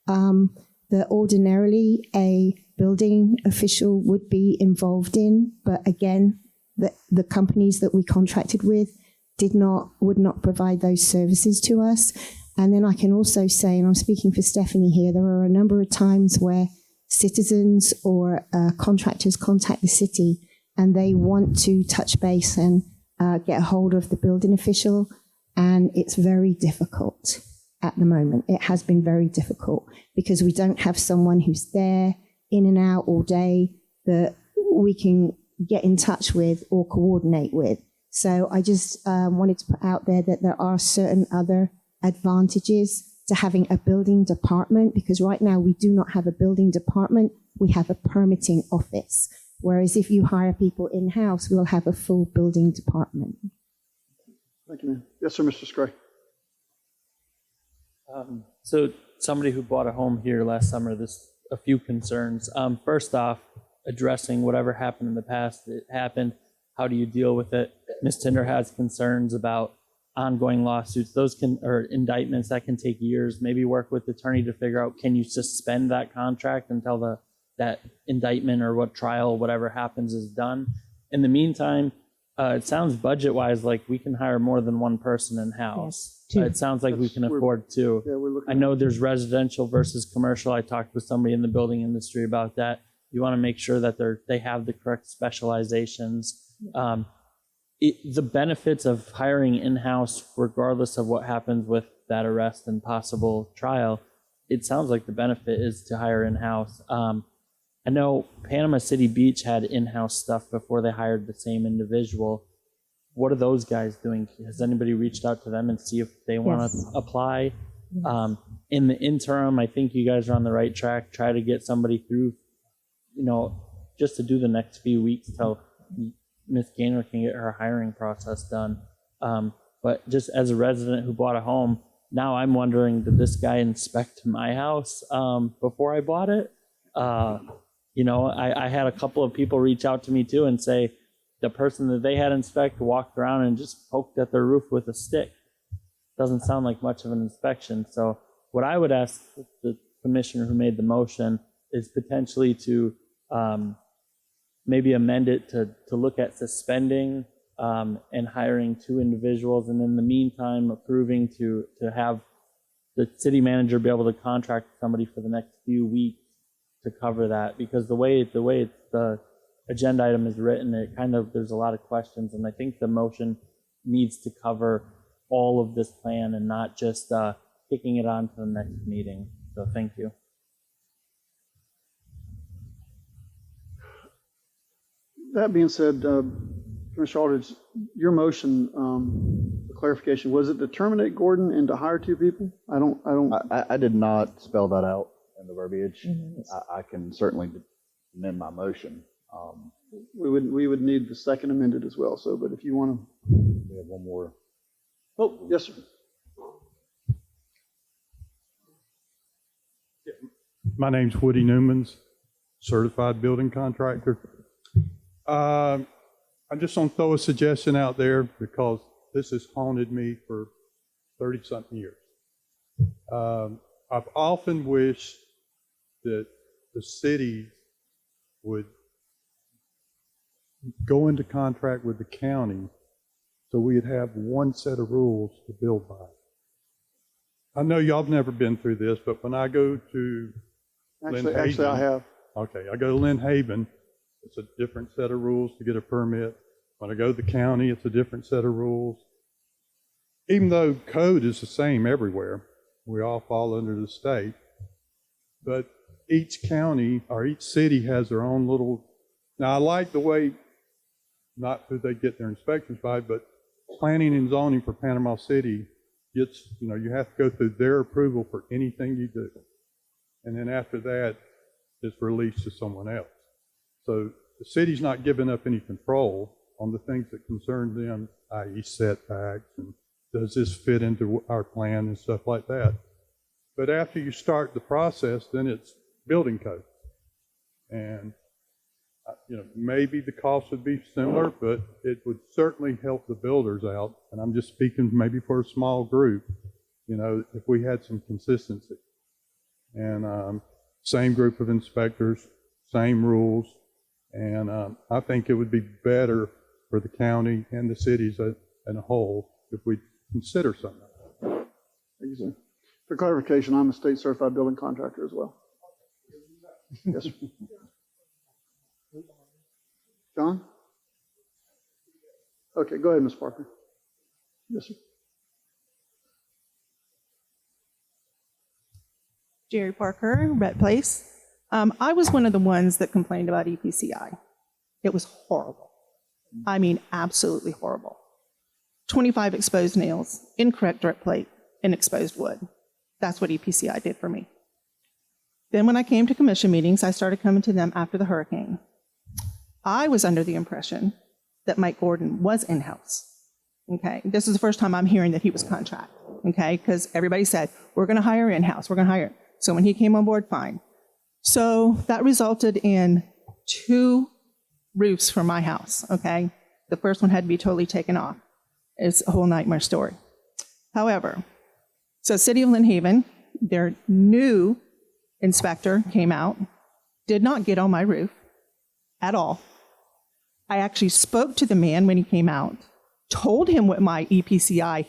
[SPEAKER 15] that ordinarily a building official would be involved in, but again, the companies that we contracted with would not provide those services to us. And then I can also say, and I'm speaking for Stephanie here, there are a number of times where citizens or contractors contact the city and they want to touch base and get a hold of the building official, and it's very difficult at the moment. It has been very difficult because we don't have someone who's there in and out all day that we can get in touch with or coordinate with. So I just wanted to put out there that there are certain other advantages to having a building department, because right now we do not have a building department, we have a permitting office. Whereas if you hire people in-house, we'll have a full building department.
[SPEAKER 4] Thank you, ma'am. Yes, sir, Mr. Scray.
[SPEAKER 11] So somebody who bought a home here last summer, a few concerns. First off, addressing whatever happened in the past, it happened. How do you deal with it? Ms. Tinder has concerns about ongoing lawsuits. Or indictments that can take years. Maybe work with the attorney to figure out, can you suspend that contract until that indictment or what trial, whatever happens, is done. In the meantime, it sounds budget-wise like we can hire more than one person in-house.
[SPEAKER 15] Yes,
[SPEAKER 11] It sounds like we can afford two.
[SPEAKER 4] Yeah, we're looking
[SPEAKER 11] I know there's residential versus commercial. I talked with somebody in the building industry about that. You want to make sure that they have the correct specializations. The benefits of hiring in-house, regardless of what happens with that arrest and possible trial, it sounds like the benefit is to hire in-house. I know Panama City Beach had in-house stuff before they hired the same individual. What are those guys doing? Has anybody reached out to them and see if they want to apply? Yes. In the interim, I think you guys are on the right track. Try to get somebody through, just to do the next few weeks till Ms. Gaynor can get her hiring process done. But just as a resident who bought a home, now I'm wondering, did this guy inspect my house before I bought it? I had a couple of people reach out to me too and say the person that they had inspect walked around and just poked at their roof with a stick. Doesn't sound like much of an inspection. So what I would ask the commissioner who made the motion is potentially to maybe amend it to look at suspending and hiring two individuals, and in the meantime approving to have the city manager be able to contract somebody for the next few weeks to cover that, because the way the agenda item is written, there's a lot of questions, and I think the motion needs to cover all of this plan and not just kicking it on to the next meeting. So thank you.
[SPEAKER 4] That being said, Commissioner Aldridge, your motion, for clarification, was it to terminate Gordon and to hire two people?
[SPEAKER 1] I did not spell that out in the verbiage. I can certainly amend my motion.
[SPEAKER 4] We would need the second amended as well. So, but if you want to,
[SPEAKER 1] we have one more.
[SPEAKER 4] Oh, yes, sir.
[SPEAKER 16] My name's Woody Newmans, certified building contractor. I'm just going to throw a suggestion out there because this has haunted me for 30-something years. I've often wished that the city would go into contract with the county so we'd have one set of rules to build by. I know y'all have never been through this, but when I go to
[SPEAKER 4] Actually, I have.
[SPEAKER 16] Okay, I go to Lynn Haven, it's a different set of rules to get a permit. When I go to the county, it's a different set of rules. Even though code is the same everywhere, we all fall under the state, but each county or each city has their own little. Now, I like the way, not who they get their inspections by, but planning and zoning for Panama City gets, you have to go through their approval for anything you do. And then after that, it's released to someone else. So the city's not giving up any control on the things that concern them, i.e. setbacks, and does this fit into our plan and stuff like that. But after you start the process, then it's building code. And, maybe the cost would be similar, but it would certainly help the builders out. And I'm just speaking maybe for a small group, if we had some consistency. And same group of inspectors, same rules. And I think it would be better for the county and the cities as a whole if we consider something.
[SPEAKER 4] Thank you, sir. For clarification, I'm a state certified building contractor as well. Yes, sir. John? Okay, go ahead, Ms. Parker. Yes, sir.
[SPEAKER 17] Jerry Parker, Red Place. I was one of the ones that complained about EPCI. It was horrible. I mean, absolutely horrible. 25 exposed nails, incorrect drip plate, and exposed wood. That's what EPCI did for me. Then when I came to commission meetings, I started coming to them after the hurricane. I was under the impression that Mike Gordon was in-house. Okay, this is the first time I'm hearing that he was contract. Okay, because everybody said, we're going to hire in-house, we're going to hire. So when he came on board, fine. So that resulted in 2 roofs for my house. Okay, the first one had to be totally taken off. It's a whole nightmare story. However, so City of Lynn Haven, their new inspector came out, did not get on my roof at all. I actually spoke to the man when he came out, told him what my EPCI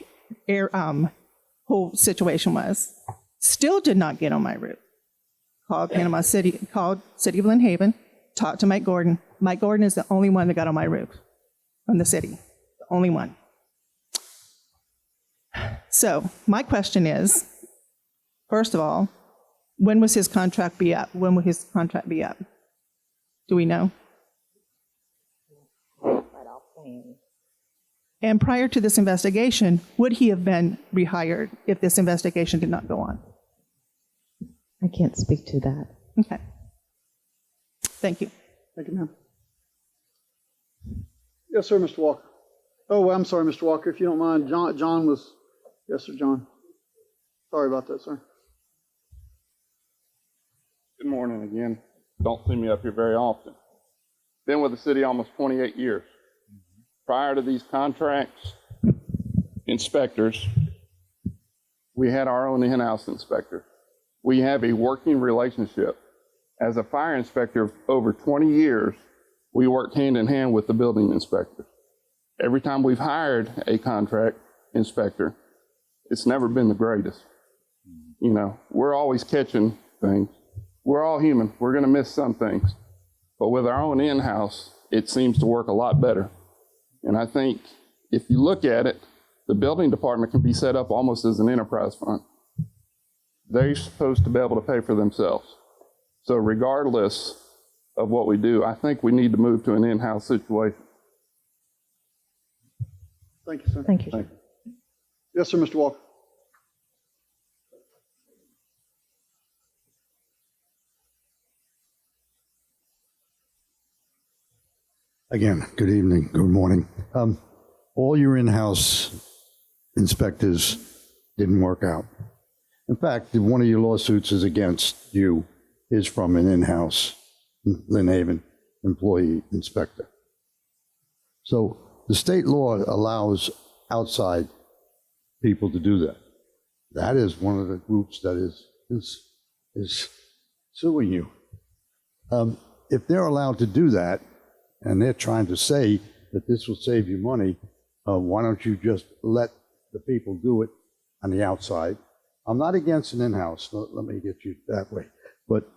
[SPEAKER 17] whole situation was, still did not get on my roof. Called Panama City, called City of Lynn Haven, talked to Mike Gordon. Mike Gordon is the only one that got on my roof from the city, the only one. So my question is, first of all, when was his contract be up? When will his contract be up? Do we know? And prior to this investigation, would he have been rehired if this investigation did not go on?
[SPEAKER 5] I can't speak to that.
[SPEAKER 17] Okay. Thank you.
[SPEAKER 4] Thank you, ma'am. Yes, sir, Mr. Walker. Oh, I'm sorry, Mr. Walker, if you don't mind. John was, yes, sir, John. Sorry about that, sir.
[SPEAKER 7] Good morning again. Don't see me up here very often. Been with the city almost 28 years. Prior to these contracts, inspectors, we had our own in-house inspector. We have a working relationship. As a fire inspector of over 20 years, we worked hand in hand with the building inspector. Every time we've hired a contract inspector, it's never been the greatest. We're always catching things. We're all human. We're going to miss some things. But with our own in-house, it seems to work a lot better. And I think if you look at it, the building department can be set up almost as an enterprise fund. They're supposed to be able to pay for themselves. So regardless of what we do, I think we need to move to an in-house situation.
[SPEAKER 4] Thank you, sir.
[SPEAKER 5] Thank you.
[SPEAKER 7] Thank you.
[SPEAKER 4] Yes, sir, Mr. Walker.
[SPEAKER 10] Again, good evening, good morning. All your in-house inspectors didn't work out. In fact, one of your lawsuits is against you is from an in-house Lynn Haven employee inspector. So the state law allows outside people to do that. That is one of the groups that is suing you. If they're allowed to do that, and they're trying to say that this will save you money, why don't you just let the people do it on the outside? I'm not against an in-house, let me get you that way. But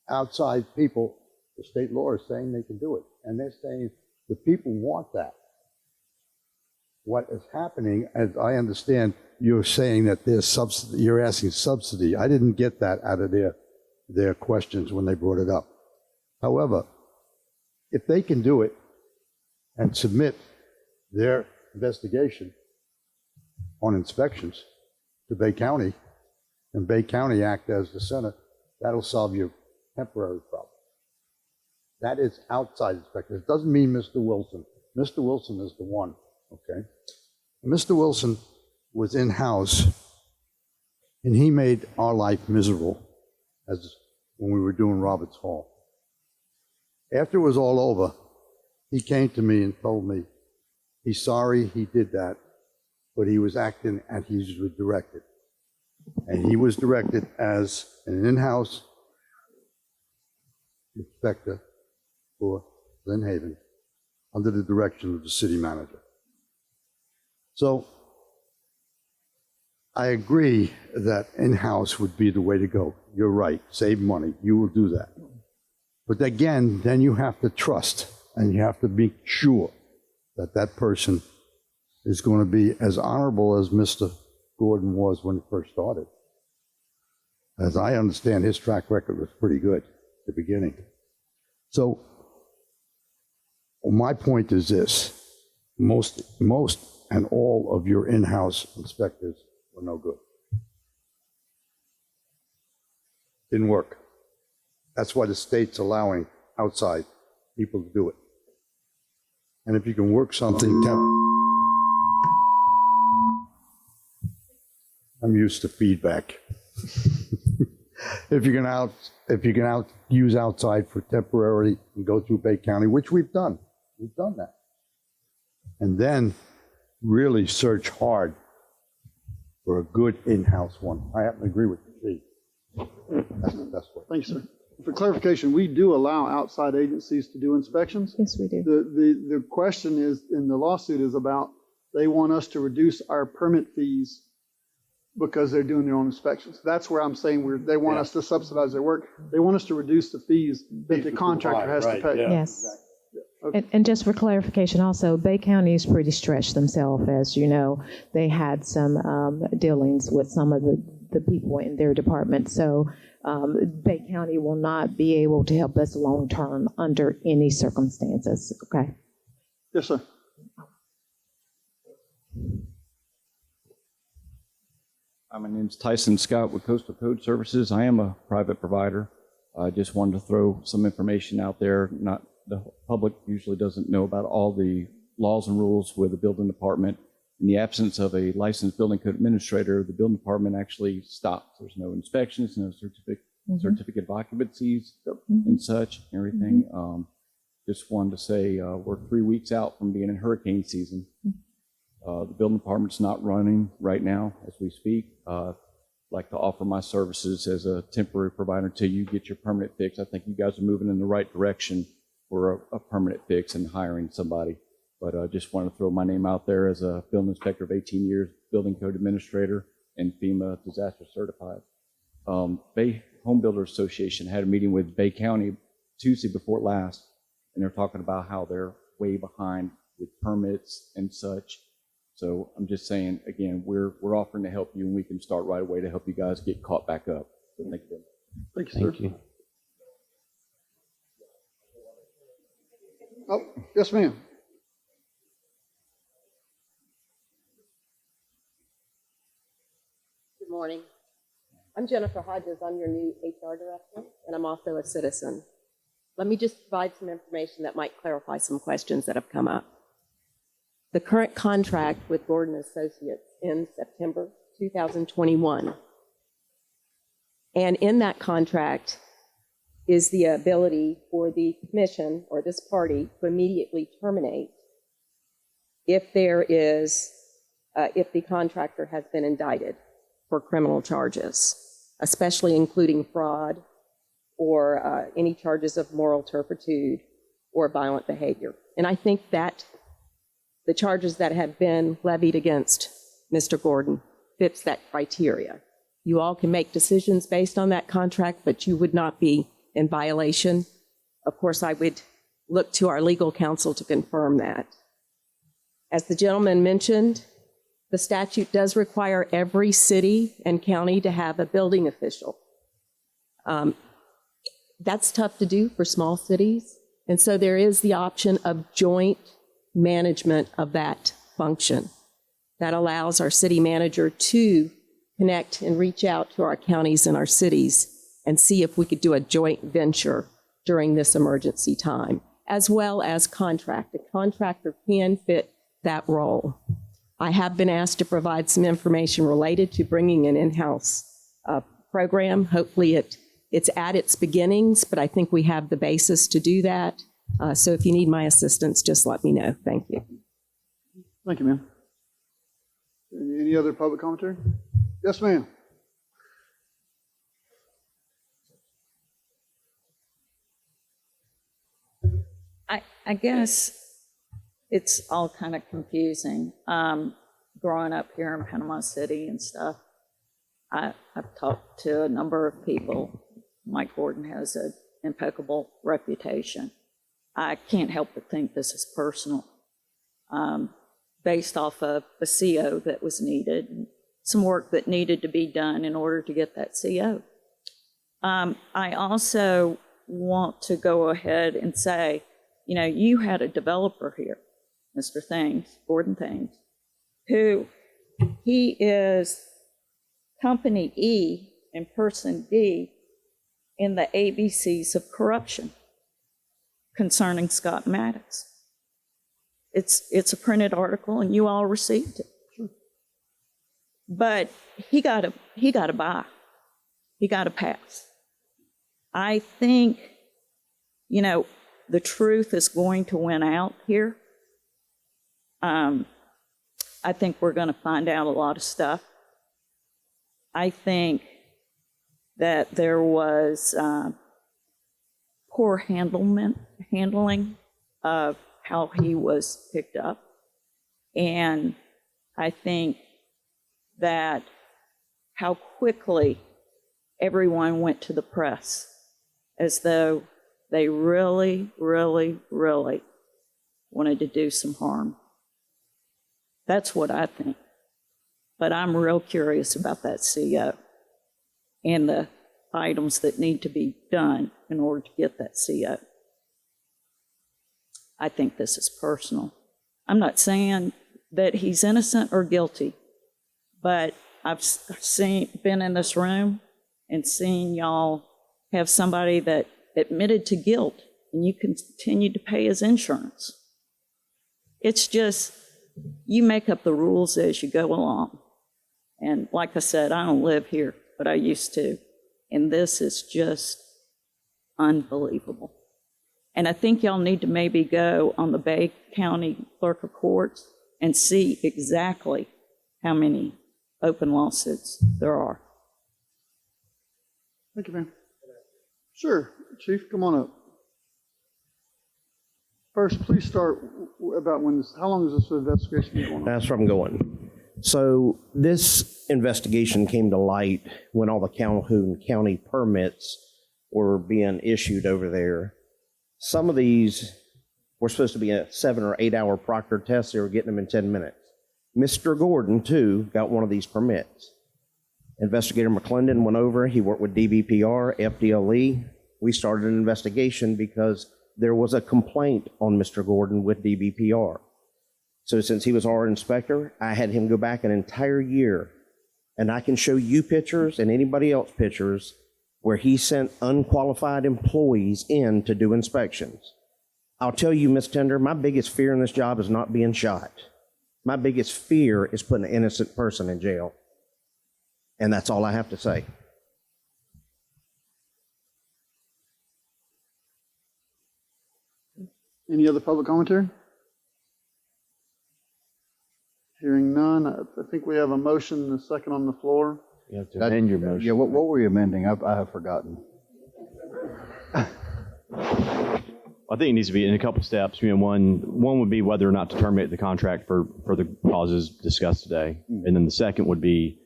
[SPEAKER 10] outside people, the state law is saying they can do it. And they're saying the people want that. What is happening, as I understand, you're saying that there's subsidy, you're asking subsidy. I didn't get that out of their questions when they brought it up. However, if they can do it and submit their investigation on inspections to Bay County, and Bay County act as the center, that'll solve your temporary problem. That is outside inspectors. It doesn't mean Mr. Wilson. Mr. Wilson is the one, okay? Mr. Wilson was in-house, and he made our life miserable as when we were doing Roberts Hall. After it was all over, he came to me and told me he's sorry he did that, but he was acting as he was directed. And he was directed as an in-house inspector for Glen Haven under the direction of the city manager. So I agree that in-house would be the way to go. You're right, save money, you will do that. But again, then you have to trust and you have to be sure that that person is going to be as honorable as Mr. Gordon was when he first started. As I understand, his track record was pretty good at the beginning. So my point is this: most and all of your in-house inspectors were no good. Didn't work. That's why the state's allowing outside people to do it. And if you can work something, I'm used to feedback. If you can use outside for temporarily and go through Bay County, which we've done that. And then really search hard for a good in-house one. I happen to agree with you, Chief. That's the best way.
[SPEAKER 4] Thank you, sir. For clarification, we do allow outside agencies to do inspections.
[SPEAKER 5] Yes, we do.
[SPEAKER 4] The question is, in the lawsuit, is about they want us to reduce our permit fees because they're doing their own inspections. That's where I'm saying they want us to subsidize their work. They want us to reduce the fees that the contractor has to pay.
[SPEAKER 5] Yes.
[SPEAKER 4] Okay.
[SPEAKER 5] And just for clarification also, Bay County is pretty stretched themselves, as you know. They had some dealings with some of the people in their department. So Bay County will not be able to help us long-term under any circumstances, okay?
[SPEAKER 4] Yes, sir.
[SPEAKER 18] My name's Tyson Scott with Coastal Code Services. I am a private provider. I just wanted to throw some information out there. The public usually doesn't know about all the laws and rules with the building department. In the absence of a licensed building code administrator, the building department actually stops. There's no inspections, no certificate of occupancies and such, everything. Just wanted to say we're 3 weeks out from being in hurricane season. The building department's not running right now as we speak. I'd like to offer my services as a temporary provider until you get your permanent fix. I think you guys are moving in the right direction for a permanent fix and hiring somebody. But I just want to throw my name out there as a building inspector of 18 years, building code administrator, and FEMA disaster certified. Bay Home Builders Association had a meeting with Bay County Tuesday before last, and they're talking about how they're way behind with permits and such. So I'm just saying, again, we're offering to help you, and we can start right away to help you guys get caught back up. So thank you.
[SPEAKER 4] Thank you, sir.
[SPEAKER 3] Thank you.
[SPEAKER 4] Oh, yes, ma'am.
[SPEAKER 19] Good morning. I'm Jennifer Hodges. I'm your new HR director, and I'm also a citizen. Let me just provide some information that might clarify some questions that have come up. The current contract with Gordon Associates ends September 2021. And in that contract is the ability for the commission or this party to immediately terminate if there is, if the contractor has been indicted for criminal charges, especially including fraud or any charges of moral turpitude or violent behavior. And I think that the charges that have been levied against Mr. Gordon fits that criteria. You all can make decisions based on that contract, but you would not be in violation. Of course, I would look to our legal counsel to confirm that. As the gentleman mentioned, the statute does require every city and county to have a building official. That's tough to do for small cities, and so there is the option of joint management of that function. That allows our city manager to connect and reach out to our counties and our cities and see if we could do a joint venture during this emergency time, as well as contract. A contractor can fit that role. I have been asked to provide some information related to bringing an in-house program. Hopefully it it's at its beginnings, but I think we have the basis to do that. So if you need my assistance, just let me know. Thank you.
[SPEAKER 4] Thank you, ma'am. Any other public commentary? Yes, ma'am.
[SPEAKER 20] I guess it's all kind of confusing. Growing up here in Panama City and stuff, I've talked to a number of people. Mike Gordon has an impeccable reputation. I can't help but think this is personal, based off of a CO that was needed, and some work that needed to be done in order to get that CO. I also want to go ahead and say, you know, you had a developer here, Mr. Gordon Thames, who he is company E and person D in the ABCs of corruption concerning Scott Maddox. It's a printed article, and you all received it. Sure. But he got a buy. He got a pass. I think, you know, the truth is going to win out here. I think we're going to find out a lot of stuff. I think that there was poor handling of how he was picked up. And I think that how quickly everyone went to the press as though they really, really, really wanted to do some harm. That's what I think. But I'm real curious about that CO and the items that need to be done in order to get that CO. I think this is personal. I'm not saying that he's innocent or guilty, but I've been in this room and seen y'all have somebody that admitted to guilt, and you continue to pay his insurance. It's just, you make up the rules as you go along. And like I said, I don't live here, but I used to. And this is just unbelievable. And I think y'all need to maybe go on the Bay County Clerk of Courts and see exactly how many open lawsuits there are.
[SPEAKER 4] Thank you, ma'am. Sure. Chief, come on up. First, please start about how long has this investigation been going on?
[SPEAKER 21] That's where I'm going. So this investigation came to light when all the Calhoun County permits were being issued over there. Some of these were supposed to be a 7 or 8 hour proctor test. They were getting them in 10 minutes. Mr. Gordon, too, got one of these permits. Investigator McClendon went over. He worked with DBPR, FDLE. We started an investigation because there was a complaint on Mr. Gordon with DBPR. So since he was our inspector, I had him go back an entire year, and I can show you pictures and anybody else pictures where he sent unqualified employees in to do inspections. I'll tell you, Ms. Tender, my biggest fear in this job is not being shot. My biggest fear is putting an innocent person in jail. And that's all I have to say.
[SPEAKER 4] Any other public commentary? Hearing none, I think we have a motion and a second on the floor.
[SPEAKER 1] You have to amend your motion. Yeah, what were you amending? I have forgotten.
[SPEAKER 6] I think it needs to be in a couple steps. You know, one would be whether or not to terminate the contract for the causes discussed today, and then the second would be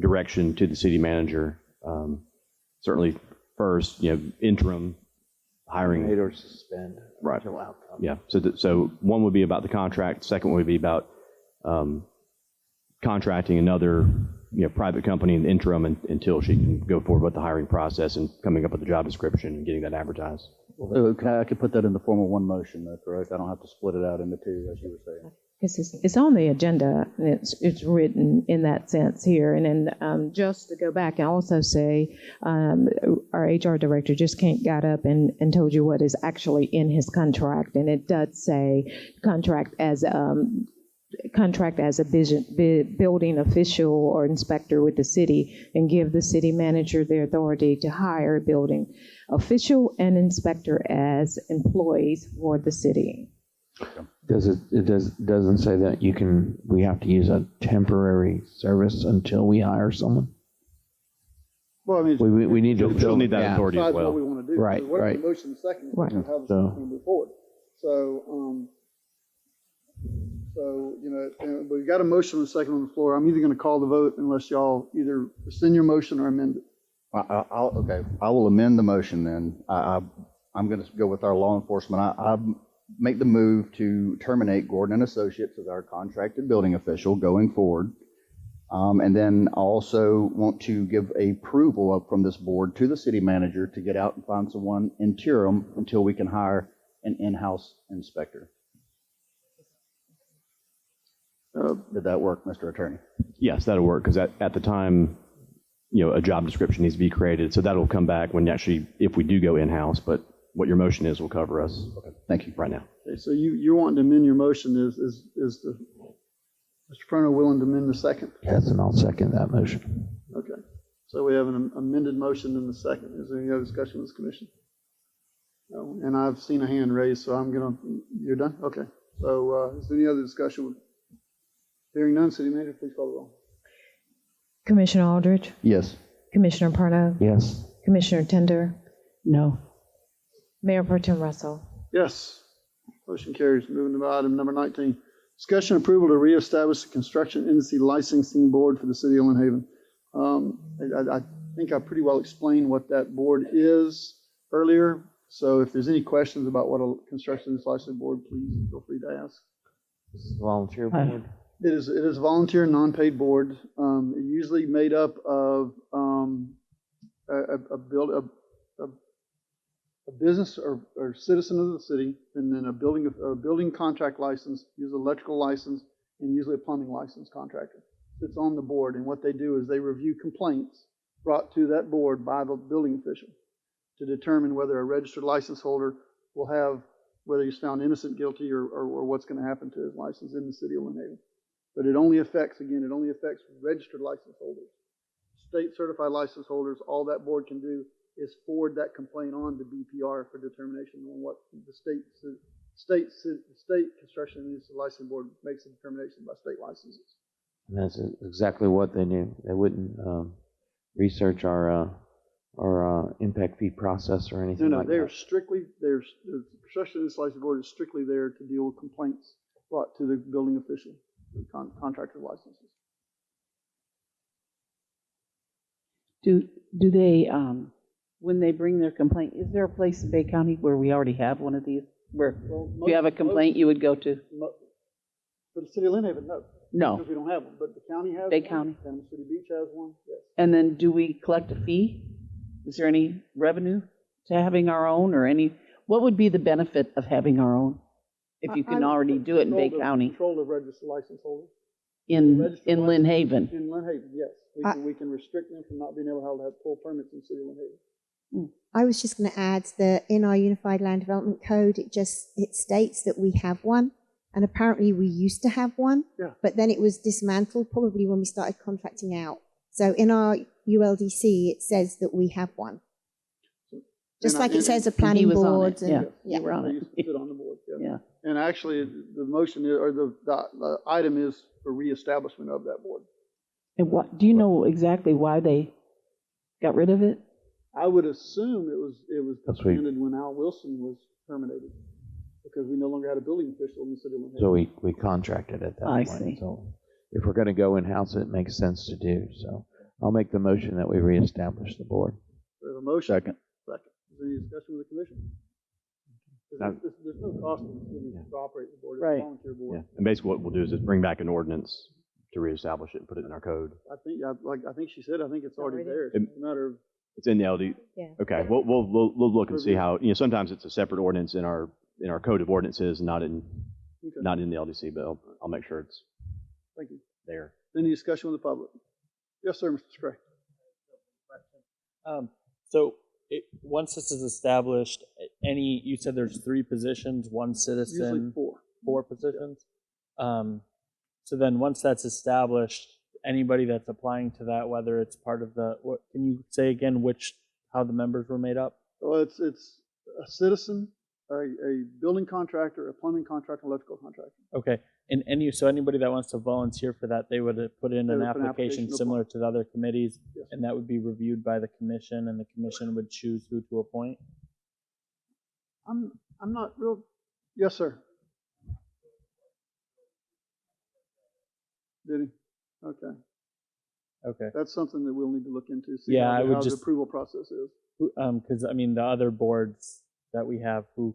[SPEAKER 6] direction to the city manager. Certainly, first, you know, interim hiring.
[SPEAKER 3] Terminate or suspend.
[SPEAKER 6] Right.
[SPEAKER 3] Until outcome.
[SPEAKER 6] Yeah. So one would be about the contract. Second would be about contracting another, you know, private company in the interim until she can go forward with the hiring process and coming up with the job description and getting that advertised.
[SPEAKER 1] Well, I could put that in the form of one motion, though, correct? I don't have to split it out into two, as you were saying.
[SPEAKER 5] It's on the agenda, and it's written in that sense here. And then just to go back and also say, our HR director just got up and told you what is actually in his contract, and it does say contract as contract as a building official or inspector with the city and give the city manager the authority to hire a building official and inspector as employees for the city.
[SPEAKER 3] Doesn't say that we have to use a temporary service until we hire someone?
[SPEAKER 4] Well, I mean,
[SPEAKER 3] We need to.
[SPEAKER 6] She'll need that authority as
[SPEAKER 4] decide
[SPEAKER 6] well.
[SPEAKER 4] what we want to do.
[SPEAKER 3] Right,
[SPEAKER 4] So what if
[SPEAKER 3] right.
[SPEAKER 4] the motion is second?
[SPEAKER 5] Right.
[SPEAKER 4] How this is
[SPEAKER 3] So-
[SPEAKER 4] going to move forward. And we've got a motion and a second on the floor. I'm either going to call the vote unless y'all either rescind your motion or amend it.
[SPEAKER 1] Okay, I will amend the motion then. I'm going to go with our law enforcement. I make the move to terminate Gordon and Associates as our contracted building official going forward. And then I also want to give approval from this board to the city manager to get out and find someone interim until we can hire an in-house inspector. Did that work, Mr. Attorney?
[SPEAKER 6] Yes, that'll work, because at the time, a job description needs to be created, so that'll come back when actually, if we do go in-house, but what your motion is will cover us. Okay,
[SPEAKER 1] thank you.
[SPEAKER 6] Right now.
[SPEAKER 4] Okay, so you want to amend your motion is Mr. Prono willing to amend the second?
[SPEAKER 3] Yes, and I'll second that motion.
[SPEAKER 4] Okay. So we have an amended motion in the second. Is there any other discussion with this commission? No. And I've seen a hand raised, so you're done? Okay. So is there any other discussion? Hearing none, City Manager, please call the roll.
[SPEAKER 5] Commissioner Aldridge,
[SPEAKER 1] Yes.
[SPEAKER 5] Commissioner Parno,
[SPEAKER 3] Yes.
[SPEAKER 5] Commissioner Tender,
[SPEAKER 2] No.
[SPEAKER 5] Mayor Pro Tem Russell.
[SPEAKER 4] Yes. Motion carries. Moving to item number 19. Discussion approval to reestablish the Construction Industry Licensing Board for the City of Lynn Haven. I think I pretty well explained what that board is earlier. So if there's any questions about what a Construction Industry Licensing Board, please feel free to ask.
[SPEAKER 3] This is volunteer board.
[SPEAKER 4] It is a volunteer, non-paid board. Usually made up of a business or citizen of the city, and then a building contract license, usually electrical license, and usually a plumbing license contractor. It's on the board, and what they do is they review complaints brought to that board by the building official to determine whether a registered license holder will have, whether he's found innocent, guilty, or what's going to happen to his license in the city of Lynn Haven. But it only affects registered license holders. State certified license holders, all that board can do is forward that complaint on to BPR for determination on what the state construction industry licensing board makes a determination by state licenses.
[SPEAKER 3] And that's exactly what they do. They wouldn't research our impact fee process or anything like
[SPEAKER 4] They're
[SPEAKER 3] that.
[SPEAKER 4] the construction industry licensing board is strictly there to deal with complaints brought to the building official, the contractor licenses.
[SPEAKER 2] Do they, when they bring their complaint, is there a place in Bay County where we already have one of these? Where if you have a complaint, you would go to?
[SPEAKER 4] For the city of Lynn Haven, no.
[SPEAKER 2] No.
[SPEAKER 4] Because we don't have one, but the county has
[SPEAKER 2] Bay
[SPEAKER 4] one.
[SPEAKER 2] County.
[SPEAKER 4] Panama City Beach has one, yes.
[SPEAKER 2] And then do we collect a fee? Is there any revenue to having our own or what would be the benefit of having our own? If you can already do it in Bay County.
[SPEAKER 4] Control of registered license holders.
[SPEAKER 2] In Lynn Haven.
[SPEAKER 4] In Lynn Haven, yes. We can restrict them from not being able to have full permits in the city of Lynn Haven.
[SPEAKER 15] I was just going to add that in our Unified Land Development Code, it states that we have one, and apparently we used to have one, but then it was dismantled probably when we started contracting out. So in our ULDC, it says that we have one. Just like it says a planning board.
[SPEAKER 2] You were on it.
[SPEAKER 4] I used to sit on the board,
[SPEAKER 2] Yeah.
[SPEAKER 4] And actually, the motion or the item is for reestablishment of that board.
[SPEAKER 2] And what, do you know exactly why they got rid of it?
[SPEAKER 4] I would assume it was disbanded when Al Wilson was terminated, because we no longer had a building official in the city of Lynn Haven.
[SPEAKER 3] So we contracted at that
[SPEAKER 2] I
[SPEAKER 3] point.
[SPEAKER 2] see.
[SPEAKER 3] So if we're going to go in-house, it makes sense to do. So I'll make the motion that we reestablish the board.
[SPEAKER 4] We have a motion.
[SPEAKER 1] Second.
[SPEAKER 4] Is there any discussion with the commission? There's no cost to the city to operate the board. It's
[SPEAKER 2] Right.
[SPEAKER 4] a volunteer board.
[SPEAKER 6] Yeah. And basically what we'll do is just bring back an ordinance to reestablish it and put it in our code.
[SPEAKER 4] I think she said, I think it's already there. It's a matter of,
[SPEAKER 6] It's in the LD.
[SPEAKER 15] Yeah.
[SPEAKER 6] Okay, we'll look and see how, sometimes it's a separate ordinance in our code of ordinances, not in the LDC, but I'll make sure it's
[SPEAKER 4] thank you.
[SPEAKER 6] there.
[SPEAKER 4] Any discussion with the public? Yes, sir, Mr. Scray.
[SPEAKER 11] So once this is established, you said there's 3 positions, 1 citizen,
[SPEAKER 4] Usually 4.
[SPEAKER 11] 4 positions. So then once that's established, anybody that's applying to that, whether it's part of the, what, can you say again how the members were made up?
[SPEAKER 4] Well, it's a citizen, a building contractor, a plumbing contractor, electrical contractor.
[SPEAKER 11] Okay. And so anybody that wants to volunteer for that, they would put in
[SPEAKER 4] They
[SPEAKER 11] an
[SPEAKER 4] would put an
[SPEAKER 11] application
[SPEAKER 4] application
[SPEAKER 11] similar to the other committees,
[SPEAKER 4] Yes.
[SPEAKER 11] and that would be reviewed by the commission, and the commission would choose who to appoint?
[SPEAKER 4] I'm not real. Yes, sir. Did he? Okay.
[SPEAKER 11] Okay.
[SPEAKER 4] That's something that we'll need to look into. See
[SPEAKER 11] Yeah,
[SPEAKER 4] how,
[SPEAKER 11] I would
[SPEAKER 4] how
[SPEAKER 11] just-
[SPEAKER 4] the approval process is.
[SPEAKER 11] Because I mean, the other boards that we have, who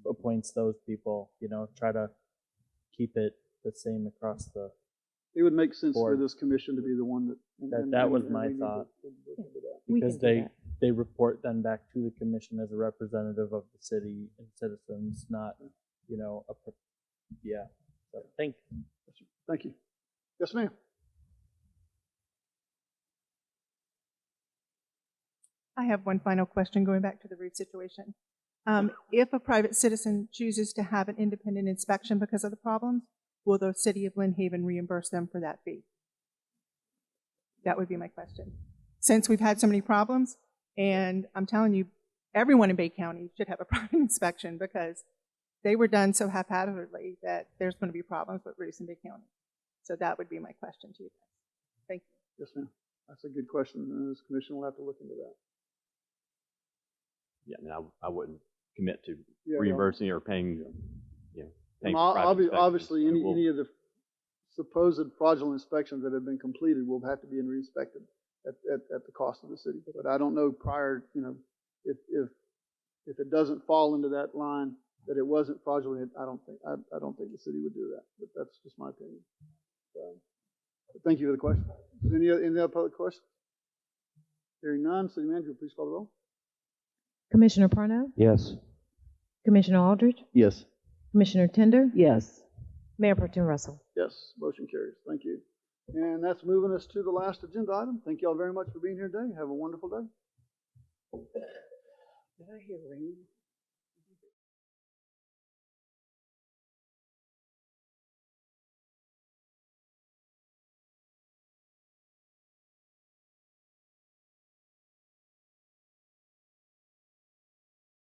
[SPEAKER 11] appoints those people, try to keep it the same across the.
[SPEAKER 4] It would make sense
[SPEAKER 11] board.
[SPEAKER 4] for this commission to be the one that.
[SPEAKER 11] That was
[SPEAKER 4] and
[SPEAKER 11] my
[SPEAKER 4] we need to
[SPEAKER 11] thought.
[SPEAKER 4] look into that.
[SPEAKER 5] We
[SPEAKER 11] Because
[SPEAKER 5] can do that.
[SPEAKER 11] they report then back to the commission as a representative of the city and citizens, not, yeah. So, thank you.
[SPEAKER 4] Thank you. Yes, ma'am.
[SPEAKER 17] I have one final question going back to the roof situation. If a private citizen chooses to have an independent inspection because of the problems, will the city of Lynn Haven reimburse them for that fee? That would be my question. Since we've had so many problems, and I'm telling you, everyone in Bay County should have a private inspection because they were done so haphazardly that there's going to be problems with roofs in Bay County. So that would be my question to you guys. Thank you.
[SPEAKER 4] Yes, ma'am. That's a good question, and this commission will have to look into that.
[SPEAKER 6] Yeah, I mean, I wouldn't commit to
[SPEAKER 4] Yeah,
[SPEAKER 6] reimbursing or paying, paying
[SPEAKER 4] Well,
[SPEAKER 6] for private inspections.
[SPEAKER 4] obviously,
[SPEAKER 6] So we'll-
[SPEAKER 4] any of the supposed fraudulent inspections that have been completed will have to be re-inspected at the cost of the city. But I don't know prior, if it doesn't fall into that line that it wasn't fraudulent, I don't think the city would do that. But that's just my opinion. But thank you for the question. Any other public questions? Hearing none, city manager, please call the roll.
[SPEAKER 5] Commissioner Parno?
[SPEAKER 3] Yes.
[SPEAKER 5] Commissioner Aldridge?
[SPEAKER 1] Yes.
[SPEAKER 5] Commissioner Tender?
[SPEAKER 2] Yes.
[SPEAKER 5] Mayor Pro Tem Russell?
[SPEAKER 4] Yes, motion carries. Thank you. And that's moving us to the last agenda item. Thank you all very much for being here today. Have a wonderful day.
[SPEAKER 2] Did I hear rain?